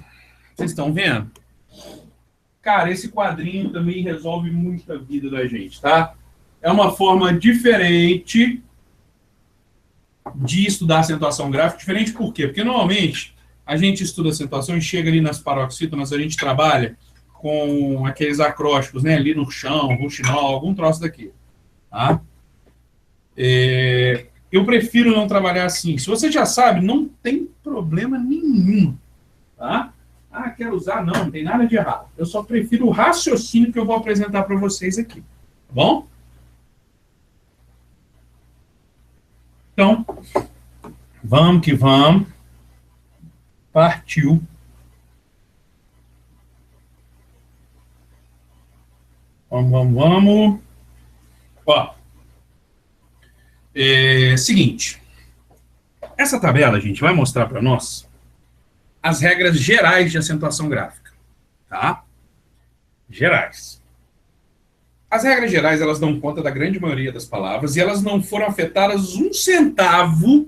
Vocês estão vendo? Cara, esse quadrinho também resolve muita vida da gente, tá? É uma forma diferente de estudar acentuação gráfica. Diferente por quê? Porque normalmente a gente estuda acentuação e chega ali nas paroxítonas, a gente trabalha com aqueles acrósticos, né? Ali no chão, rouxinol, algum troço daqui. Tá? Eu prefiro não trabalhar assim. Se você já sabe, não tem problema nenhum. Tá? Ah, quero usar? Não tem nada de errado. Eu só prefiro o raciocínio que eu vou apresentar para vocês aqui. Tá bom? Então, vamos que vamos. Partiu. Vamos. Ó. Seguinte. Essa tabela, gente, vai mostrar para nós as regras gerais de acentuação gráfica. Tá? Gerais. As regras gerais, elas dão conta da grande maioria das palavras e elas não foram afetadas 1 centavo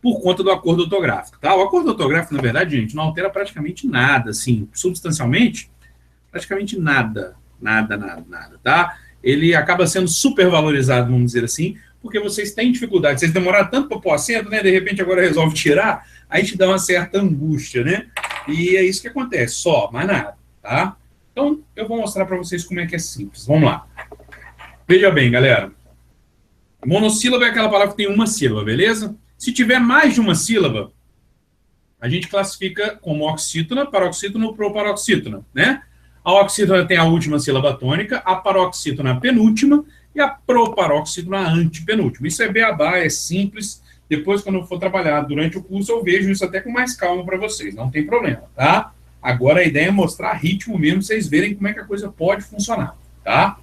por conta do acordo ortográfico, tá? O acordo ortográfico, na verdade, gente, não altera praticamente nada, assim, substancialmente, praticamente nada, tá? Ele acaba sendo super valorizado, vamos dizer assim, porque vocês têm dificuldade, vocês demoraram tanto para pôr acento, né? De repente agora resolve tirar, aí te dá uma certa angústia, né? E é isso que acontece, só, mais nada, tá? Então, eu vou mostrar para vocês como é que é simples. Vamos lá. Veja bem, galera. Monossílaba é aquela palavra que tem uma sílaba, beleza? Se tiver mais de uma sílaba, a gente classifica como oxítona, paroxítona ou proparoxítona, né? A oxítona tem a última sílaba tônica, a paroxítona a penúltima, e a proparoxítona a antepenúltima. Isso é beabá, é simples. Depois, quando eu for trabalhar durante o curso, eu vejo isso até com mais calma para vocês, não tem problema, tá? Agora a ideia é mostrar ritmo mesmo, vocês verem como é que a coisa pode funcionar, tá?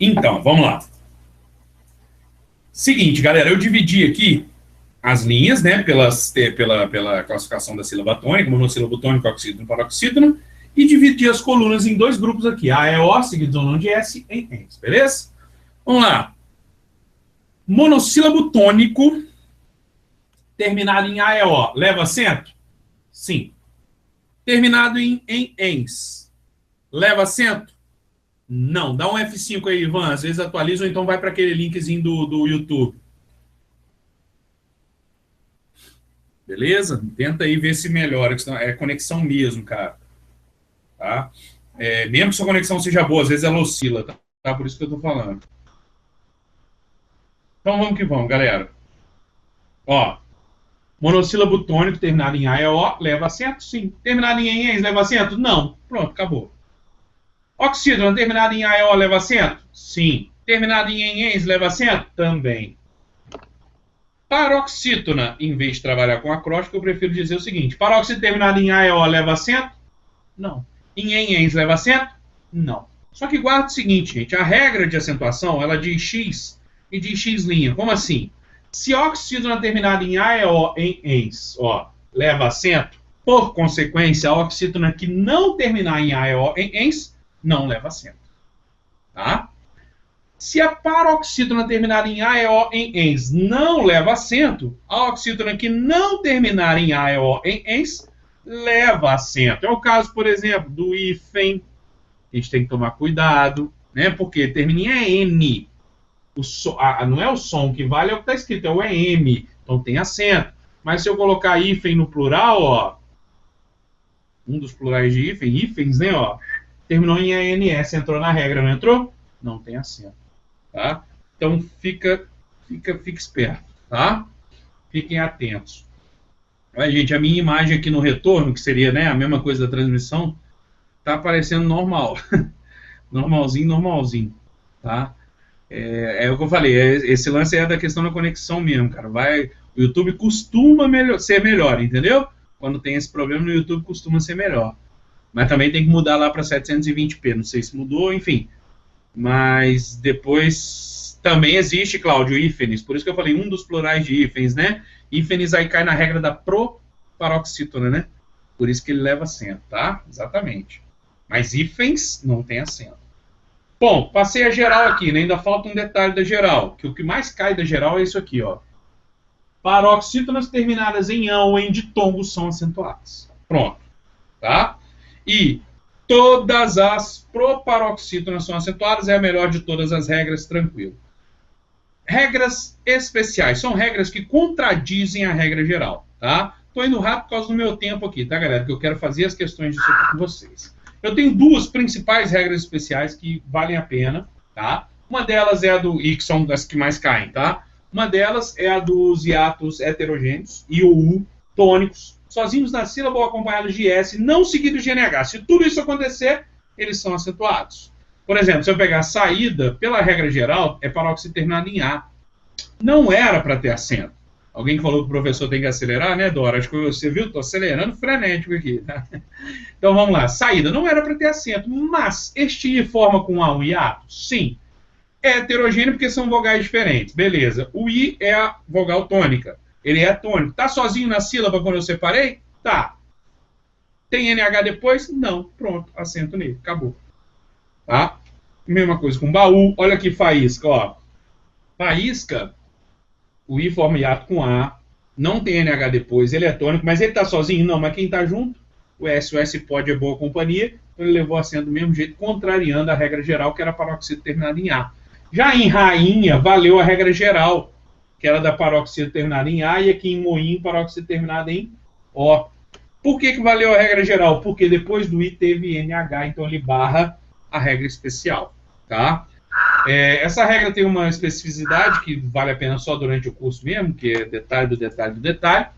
Então, vamos lá. Seguinte, galera, eu dividi aqui as linhas, né, pela classificação da sílaba tônica, monossílabo tônico, oxítono, paroxítono, e dividi as colunas em dois grupos aqui, A e O, seguido do nome de S, em ENS, beleza? Vamos lá. Monossílabo tônico, terminado em A e O, leva acento? Sim. Terminado em ENS, leva acento? Não. Dá um F5 aí, Ivan, às vezes atualiza ou então vai para aquele linkzinho do YouTube. Beleza? Tenta aí ver se melhora, que é conexão mesmo, cara. Tá? Mesmo que sua conexão seja boa, às vezes ela oscila, tá? Por isso que eu tô falando. Então vamos que vamos, galera. Ó, monossílabo tônico terminado em A e O, leva acento? Sim. Terminado em ENS, leva acento? Não. Pronto, acabou. Oxítono terminado em A e O, leva acento? Sim. Terminado em ENS, leva acento? Também. Paroxítona, em vez de trabalhar com acróstico, eu prefiro dizer o seguinte: paróxido terminado em A e O leva acento? Não. Em ENS leva acento? Não. Só que guarda o seguinte, gente, a regra de acentuação, ela diz X e diz X'. Como assim? Se oxítona terminado em A e O em ENS, ó, leva acento, por consequência, a oxítona que não terminar em A e O em ENS, não leva acento. Tá? Se a paroxítona terminar em A e O em ENS não leva acento, a oxítona que não terminar em A e O em ENS leva acento. É o caso, por exemplo, do hífen. A gente tem que tomar cuidado, né? Porque termina em N. Não é o som que vale, é o que está escrito, é o EM. Então tem acento. Mas se eu colocar hífen no plural, ó, um dos plurais de hífen, hífens, né? Ó, terminou em ANS, entrou na regra, não entrou? Não tem acento. Tá? Então fica esperto, tá? Fiquem atentos. Olha, gente, a minha imagem aqui no retorno, que seria, né, a mesma coisa da transmissão, tá aparecendo normal. normalzinho, tá? É o que eu falei, esse lance é da questão da conexão mesmo, cara. O YouTube costuma ser melhor, entendeu? Quando tem esse problema no YouTube costuma ser melhor. Mas também tem que mudar lá para 720p, não sei se mudou, enfim. Mas depois também existe, Cláudio, hífenes. Por isso que eu falei um dos plurais de hífenes, né? Hífenes aí cai na regra da proparoxítona, né? Por isso que ele leva acento, tá? Exatamente. Mas hífens não tem acento. Bom, passei a geral aqui, né? Ainda falta um detalhe da geral, que o que mais cai da geral é isso aqui, ó. Paroxítonas terminadas em ão ou em ditongo são acentuadas. Pronto, tá? E todas as proparoxítonas são acentuadas, é a melhor de todas as regras, tranquilo. Regras especiais, são regras que contradizem a regra geral, tá? Tô indo rápido por causa do meu tempo aqui, tá, galera? Que eu quero fazer as questões disso aqui com vocês. Eu tenho duas principais regras especiais que valem a pena, tá? Uma delas é a e que são as que mais caem, tá? Uma delas é a dos hiatos heterogêneos, I ou U, tônicos, sozinhos na sílaba ou acompanhados de S, não seguidos de NH. Se tudo isso acontecer, eles são acentuados. Por exemplo, se eu pegar saída, pela regra geral, é paróxide terminado em A. Não era para ter acento. Alguém que falou que o professor tem que acelerar, né, Dora? Acho que você viu, estou acelerando frenético aqui. Tá? Então vamos lá. Saída não era para ter acento, mas este I forma com A um hiato? Sim. É heterogêneo porque são vogais diferentes. Beleza. O I é a vogal tônica. Ele é tônico. Tá sozinho na sílaba quando eu separei? Tá. Tem NH depois? Não. Pronto. Acento nele. Acabou. Tá? Mesma coisa com baú. Olha aqui, faísca. Ó. Faísca, o I forma hiato com A. Não tem NH depois. Ele é tônico, mas ele tá sozinho? Não. Mas quem tá junto? O S pode é boa companhia. Então ele levou acento do mesmo jeito, contrariando a regra geral, que era paróxido terminado em A. Já em rainha, valeu a regra geral, que era da paróxido terminada em A, e aqui em moinho, paróxido terminada em O. Por que valeu a regra geral? Porque depois do I teve NH, então ele barra a regra especial. Tá? Essa regra tem uma especificidade que vale a pena só durante o curso mesmo, que é detalhe do detalhe do detalhe.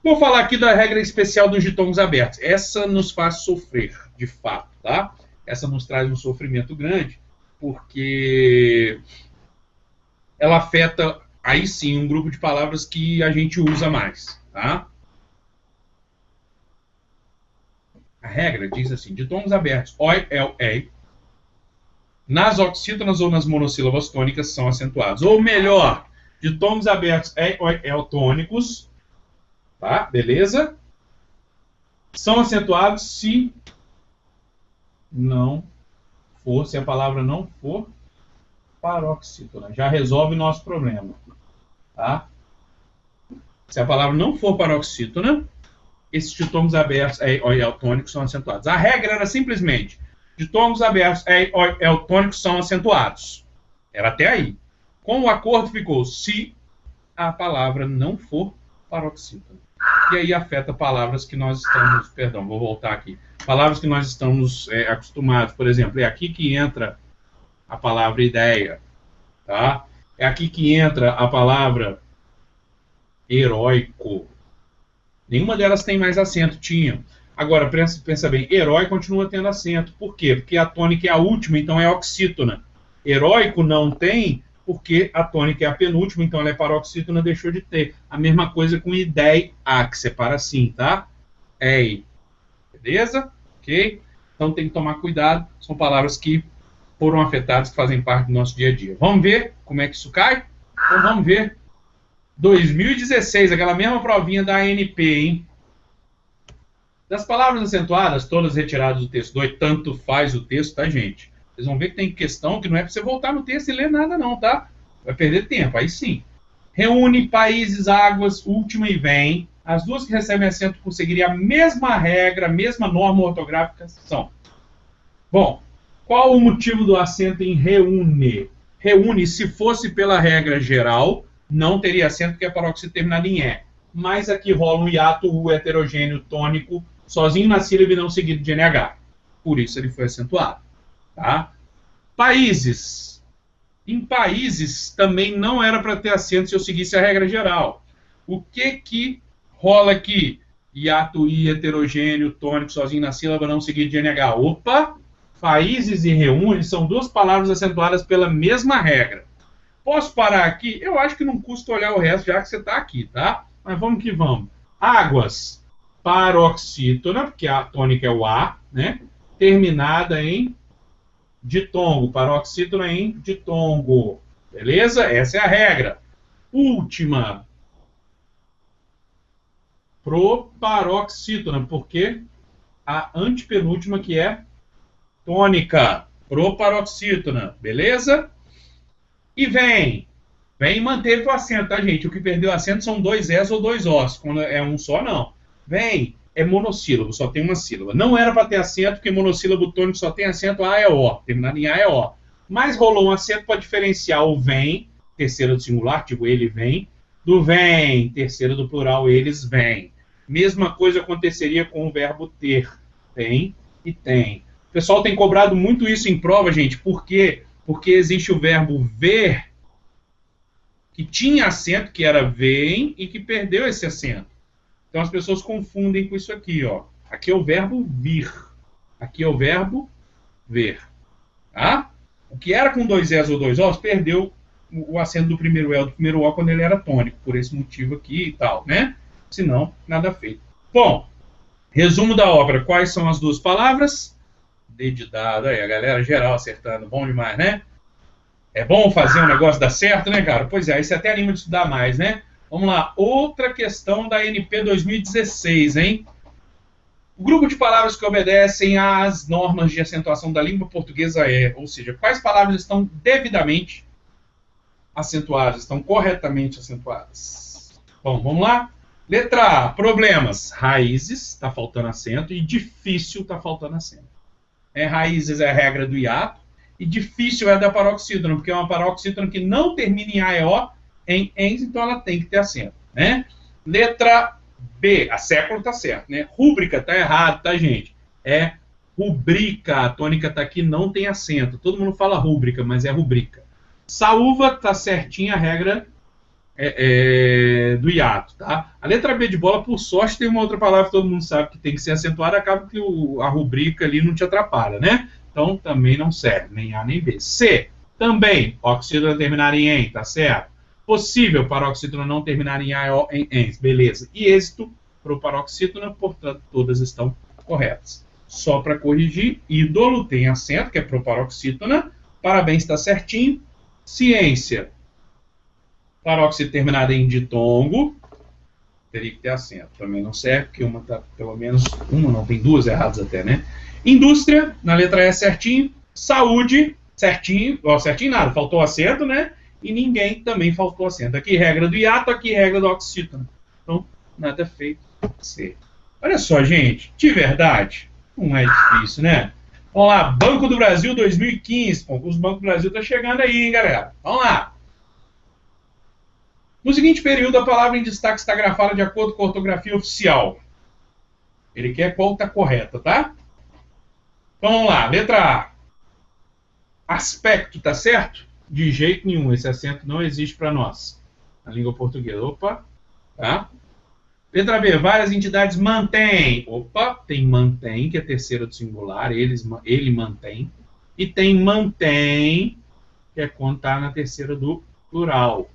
Vou falar aqui da regra especial dos ditongos abertos. Essa nos faz sofrer, de fato. Tá? essa nos traz um sofrimento grande, porque ela afeta, aí sim, um grupo de palavras que a gente usa mais, tá? A regra diz assim, ditongos abertos, oi, el, ei, nas oxítonas ou nas monossílabas tônicas são acentuados. Ou melhor, ditongos abertos, ei, oi, el, tônicos, tá? Beleza? São acentuados se não for, se a palavra não for paroxítona. Já resolve o nosso problema, tá? Se a palavra não for paroxítona, esses ditongos abertos, ei, oi, el, tônicos são acentuados. A regra era simplesmente, ditongos abertos, ei, oi, el, tônicos são acentuados. Era até aí. Com o acordo ficou, se a palavra não for paroxítona. E aí afeta palavras que nós estamos, perdão, vou voltar aqui. Palavras que nós estamos acostumados, por exemplo, é aqui que entra a palavra ideia, tá? É aqui que entra a palavra heróico. Nenhuma delas tem mais acento, tinha. Agora, pensa bem, herói continua tendo acento. Por quê? Porque a tônica é a última, então é oxítona. Heróico não tem, porque a tônica é a penúltima, então ela é paroxítona, deixou de ter. A mesma coisa com idei, a, que separa assim, tá? Ei. Beleza? Ok? Então tem que tomar cuidado, são palavras que foram afetadas, que fazem parte do nosso dia a dia. Vamos ver como é que isso cai? Então vamos ver. 2016, aquela mesma provinha da ANP, hein? Das palavras acentuadas, todas retiradas do texto 2, tanto faz o texto, tá, gente? Vocês vão ver que tem questão que não é para você voltar no texto e ler nada, não, tá? Vai perder tempo, aí sim. Reúne, países, águas, última e vem. As duas que recebem acento por seguir a mesma regra, a mesma norma ortográfica são. Bom, qual o motivo do acento em reúne? Reúne, se fosse pela regra geral, não teria acento, porque é paroxítona terminada em E. Mas aqui rola um hiato, o heterogêneo tônico, sozinho na sílaba e não seguido de NH. Por isso ele foi acentuado. Tá? Países. Em países também não era para ter acento se eu seguisse a regra geral. O que rola aqui? Hiato I, heterogêneo, tônico, sozinho na sílaba, não seguido de NH. Opa! Países e reúne são duas palavras acentuadas pela mesma regra. Posso parar aqui? Eu acho que não custa olhar o resto, já que você está aqui, tá? Mas vamos que vamos. Águas, paroxítona, porque a tônica é o A, né? Terminada em ditongo, paroxítona em ditongo. Beleza? Essa é a regra. Última. Proparoxítona, porque a antepenúltima que é tônica. Proparoxítona. Beleza? E vem. Vem e manteve o acento, tá, gente? O que perdeu o acento são dois S ou dois Os. Quando é um só, não. Vem. É monossílabo, só tem uma sílaba. Não era para ter acento, porque monossílabo tônico só tem acento A é O. Terminado em A é O. Mas rolou um acento para diferenciar o vem, terceira do singular, tipo ele vem, do vem, terceira do plural, eles vêm. Mesma coisa aconteceria com o verbo ter. Tem e tem. O pessoal tem cobrado muito isso em prova, gente. Por quê? Porque existe o verbo ver, que tinha acento, que era vem, e que perdeu esse acento. Então as pessoas confundem com isso aqui, ó. Aqui é o verbo vir. Aqui é o verbo ver. Tá? O que era com dois S ou dois Os, perdeu o acento do primeiro L, do primeiro O, quando ele era tônico. Por esse motivo aqui e tal, né? Senão, nada feito. Bom, resumo da ópera. Quais são as duas palavras? Dedidado. Aí, a galera geral acertando. Bom demais, né? É bom fazer um negócio dar certo, né, cara? Pois é, aí você até anima de estudar mais, né? Vamos lá, outra questão da NP 2016, hein? O grupo de palavras que obedecem às normas de acentuação da língua portuguesa é, ou seja, quais palavras estão devidamente acentuadas, estão corretamente acentuadas? Bom, vamos lá. Letra A, problemas. Raízes, está faltando acento, e difícil, está faltando acento. Raízes é a regra do hiato, e difícil é a da paroxítona, porque é uma paroxítona que não termina em A e O, em ens, então ela tem que ter acento, né? Letra B, a século está certo, né? Rúbrica está errado, tá, gente? É rubrica, a tônica está aqui, não tem acento. Todo mundo fala rúbrica, mas é rubrica. Saúva está certinha a regra do hiato, tá? A letra B de bola, por sorte, tem uma outra palavra que todo mundo sabe que tem que ser acentuada, acaba que a rubrica ali não te atrapalha, né? Então, também não serve, nem A nem B. C, também, oxítona terminar em EN, tá certo? Possível paroxítona não terminar em A ou em ENS, beleza. E êxito para o paroxítona, portanto, todas estão corretas. Só para corrigir, ídolo tem acento, que é proparoxítona. Parabéns, está certinho. Ciência, paróxido terminada em ditongo, teria que ter acento. Também não serve, porque uma tá, pelo menos uma, não, tem duas erradas até, né? Indústria, na letra E certinho. Saúde, certinho. Ó, certinho nada, faltou acento, né? E ninguém também faltou acento. Aqui regra do hiato, aqui regra do oxítona. Então, nada feito. C. Olha só, gente, de verdade, não é difícil, né? Vamos lá, Banco do Brasil 2015. Concurso Banco do Brasil tá chegando aí, hein, galera? Vamos lá. No seguinte período, a palavra em destaque está grafada de acordo com a ortografia oficial. Ele quer qual está correta, tá? Então, vamos lá. Letra A. Aspecto, tá certo? De jeito nenhum. Esse acento não existe para nós. Na língua portuguesa. Opa. Tá? Letra B. Várias entidades mantêm. Opa. Tem mantém, que é a terceira do singular. Ele mantém. E tem mantém, que é quando está na terceira do plural.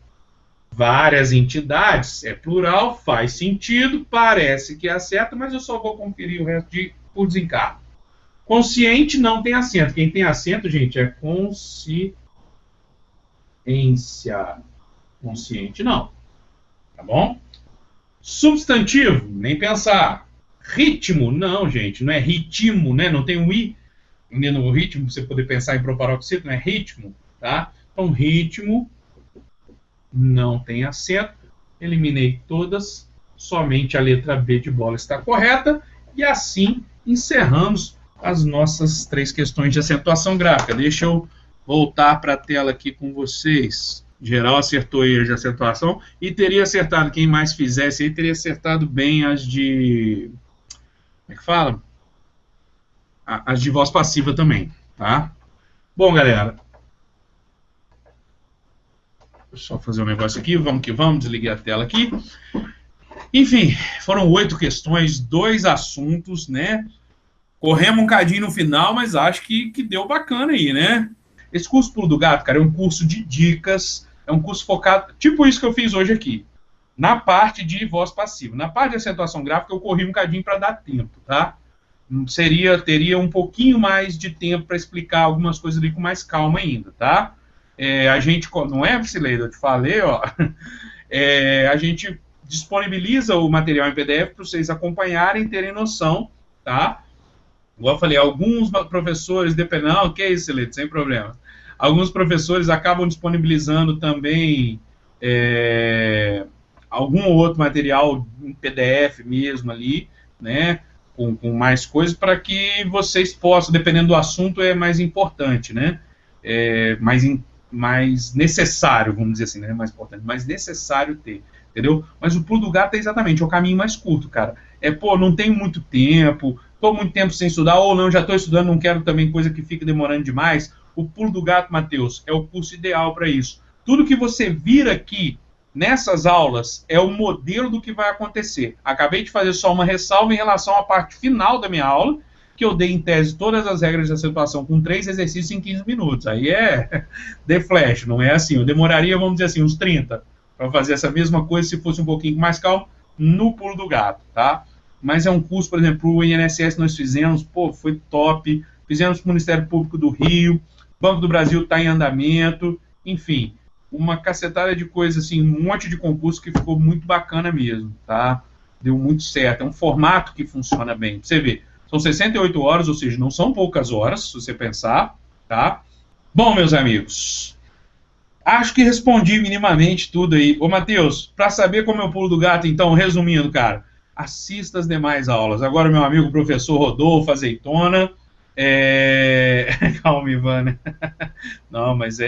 Várias entidades, é plural, faz sentido, parece que é certo, mas eu só vou conferir o resto por desencargo. Consciente não tem acento. Quem tem acento, gente, é consciência. Consciente não. Tá bom? Substantivo, nem pensar. Ritmo, não, gente, não é ritmo, né? Não tem um i no ritmo, você poder pensar em proparoxítona, é ritmo, tá? Então, ritmo não tem acento, eliminei todas, somente a letra B de bola está correta, e assim encerramos as nossas 3 questões de acentuação gráfica. Deixa eu voltar para a tela aqui com vocês. Geral acertou aí as de acentuação, e teria acertado, quem mais fizesse aí, teria acertado bem as de... Como é que fala? As de voz passiva também, tá? Bom, galera, só fazer um negócio aqui, vamos que vamos, desliguei a tela aqui. Enfim, foram 8 questões, 2 assuntos, né? Corremos um cadinho no final, mas acho que deu bacana aí, né? Esse curso Pulo do Gato, cara, é um curso de dicas, é um curso focado, tipo isso que eu fiz hoje aqui, na parte de voz passiva. Na parte de acentuação gráfica, eu corri um cadinho para dar tempo, tá? Teria um pouquinho mais de tempo para explicar algumas coisas ali com mais calma ainda, tá? A gente, não é, Cileida, eu te falei, ó, a gente disponibiliza o material em PDF para vocês acompanharem, terem noção, tá? Igual eu falei, alguns professores, não, que é isso, Cileida, sem problema. Alguns professores acabam disponibilizando também algum outro material em PDF mesmo ali, né, com mais coisas, para que vocês possam, dependendo do assunto, é mais importante, né, mais necessário, vamos dizer assim, né? Mais importante, mais necessário ter, entendeu? Mas o pulo do gato é exatamente o caminho mais curto, cara. Pô, não tenho muito tempo, tô muito tempo sem estudar, ou não, já tô estudando, não quero também coisa que fique demorando demais. O pulo do gato, Matheus, é o curso ideal para isso. Tudo que você vira aqui nessas aulas é o modelo do que vai acontecer. Acabei de fazer só uma ressalva em relação à parte final da minha aula, que eu dei em tese todas as regras de acentuação com 3 exercícios em 15 minutos. Aí é de flash, não é assim. Eu demoraria, vamos dizer assim, uns 30 para fazer essa mesma coisa se fosse um pouquinho mais calmo no pulo do gato, tá? Mas é um curso, por exemplo, o INSS nós fizemos, pô, foi top. Fizemos para o Ministério Público do Rio, Banco do Brasil está em andamento, enfim, uma cacetada de coisas, assim, um monte de concurso que ficou muito bacana mesmo, tá? Deu muito certo. É um formato que funciona bem. Você vê, são 68 horas, ou seja, não são poucas horas, se você pensar, tá? Bom, meus amigos, acho que respondi minimamente tudo aí. Ô, Matheus, para saber como é o pulo do gato, então, resumindo, cara, assista as demais aulas. Agora, meu amigo professor Rodolfo Azeitona, calma, Ivan, né? Não, mas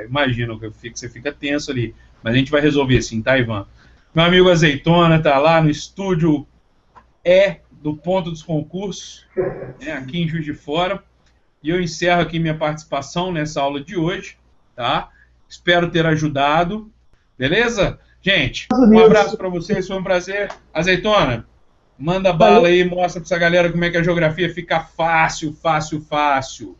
imagino que você fica tenso ali, mas a gente vai resolver sim, tá, Ivan? Meu amigo Azeitona tá lá no estúdio do Ponto dos Concursos, aqui em Juiz de Fora, e eu encerro aqui minha participação nessa aula de hoje, tá? Espero ter ajudado, beleza? Gente, um abraço para vocês, foi um prazer. Azeitona, Manda bala Valeu. aí, mostra pra essa galera como é que a geografia fica fácil, fácil, fácil.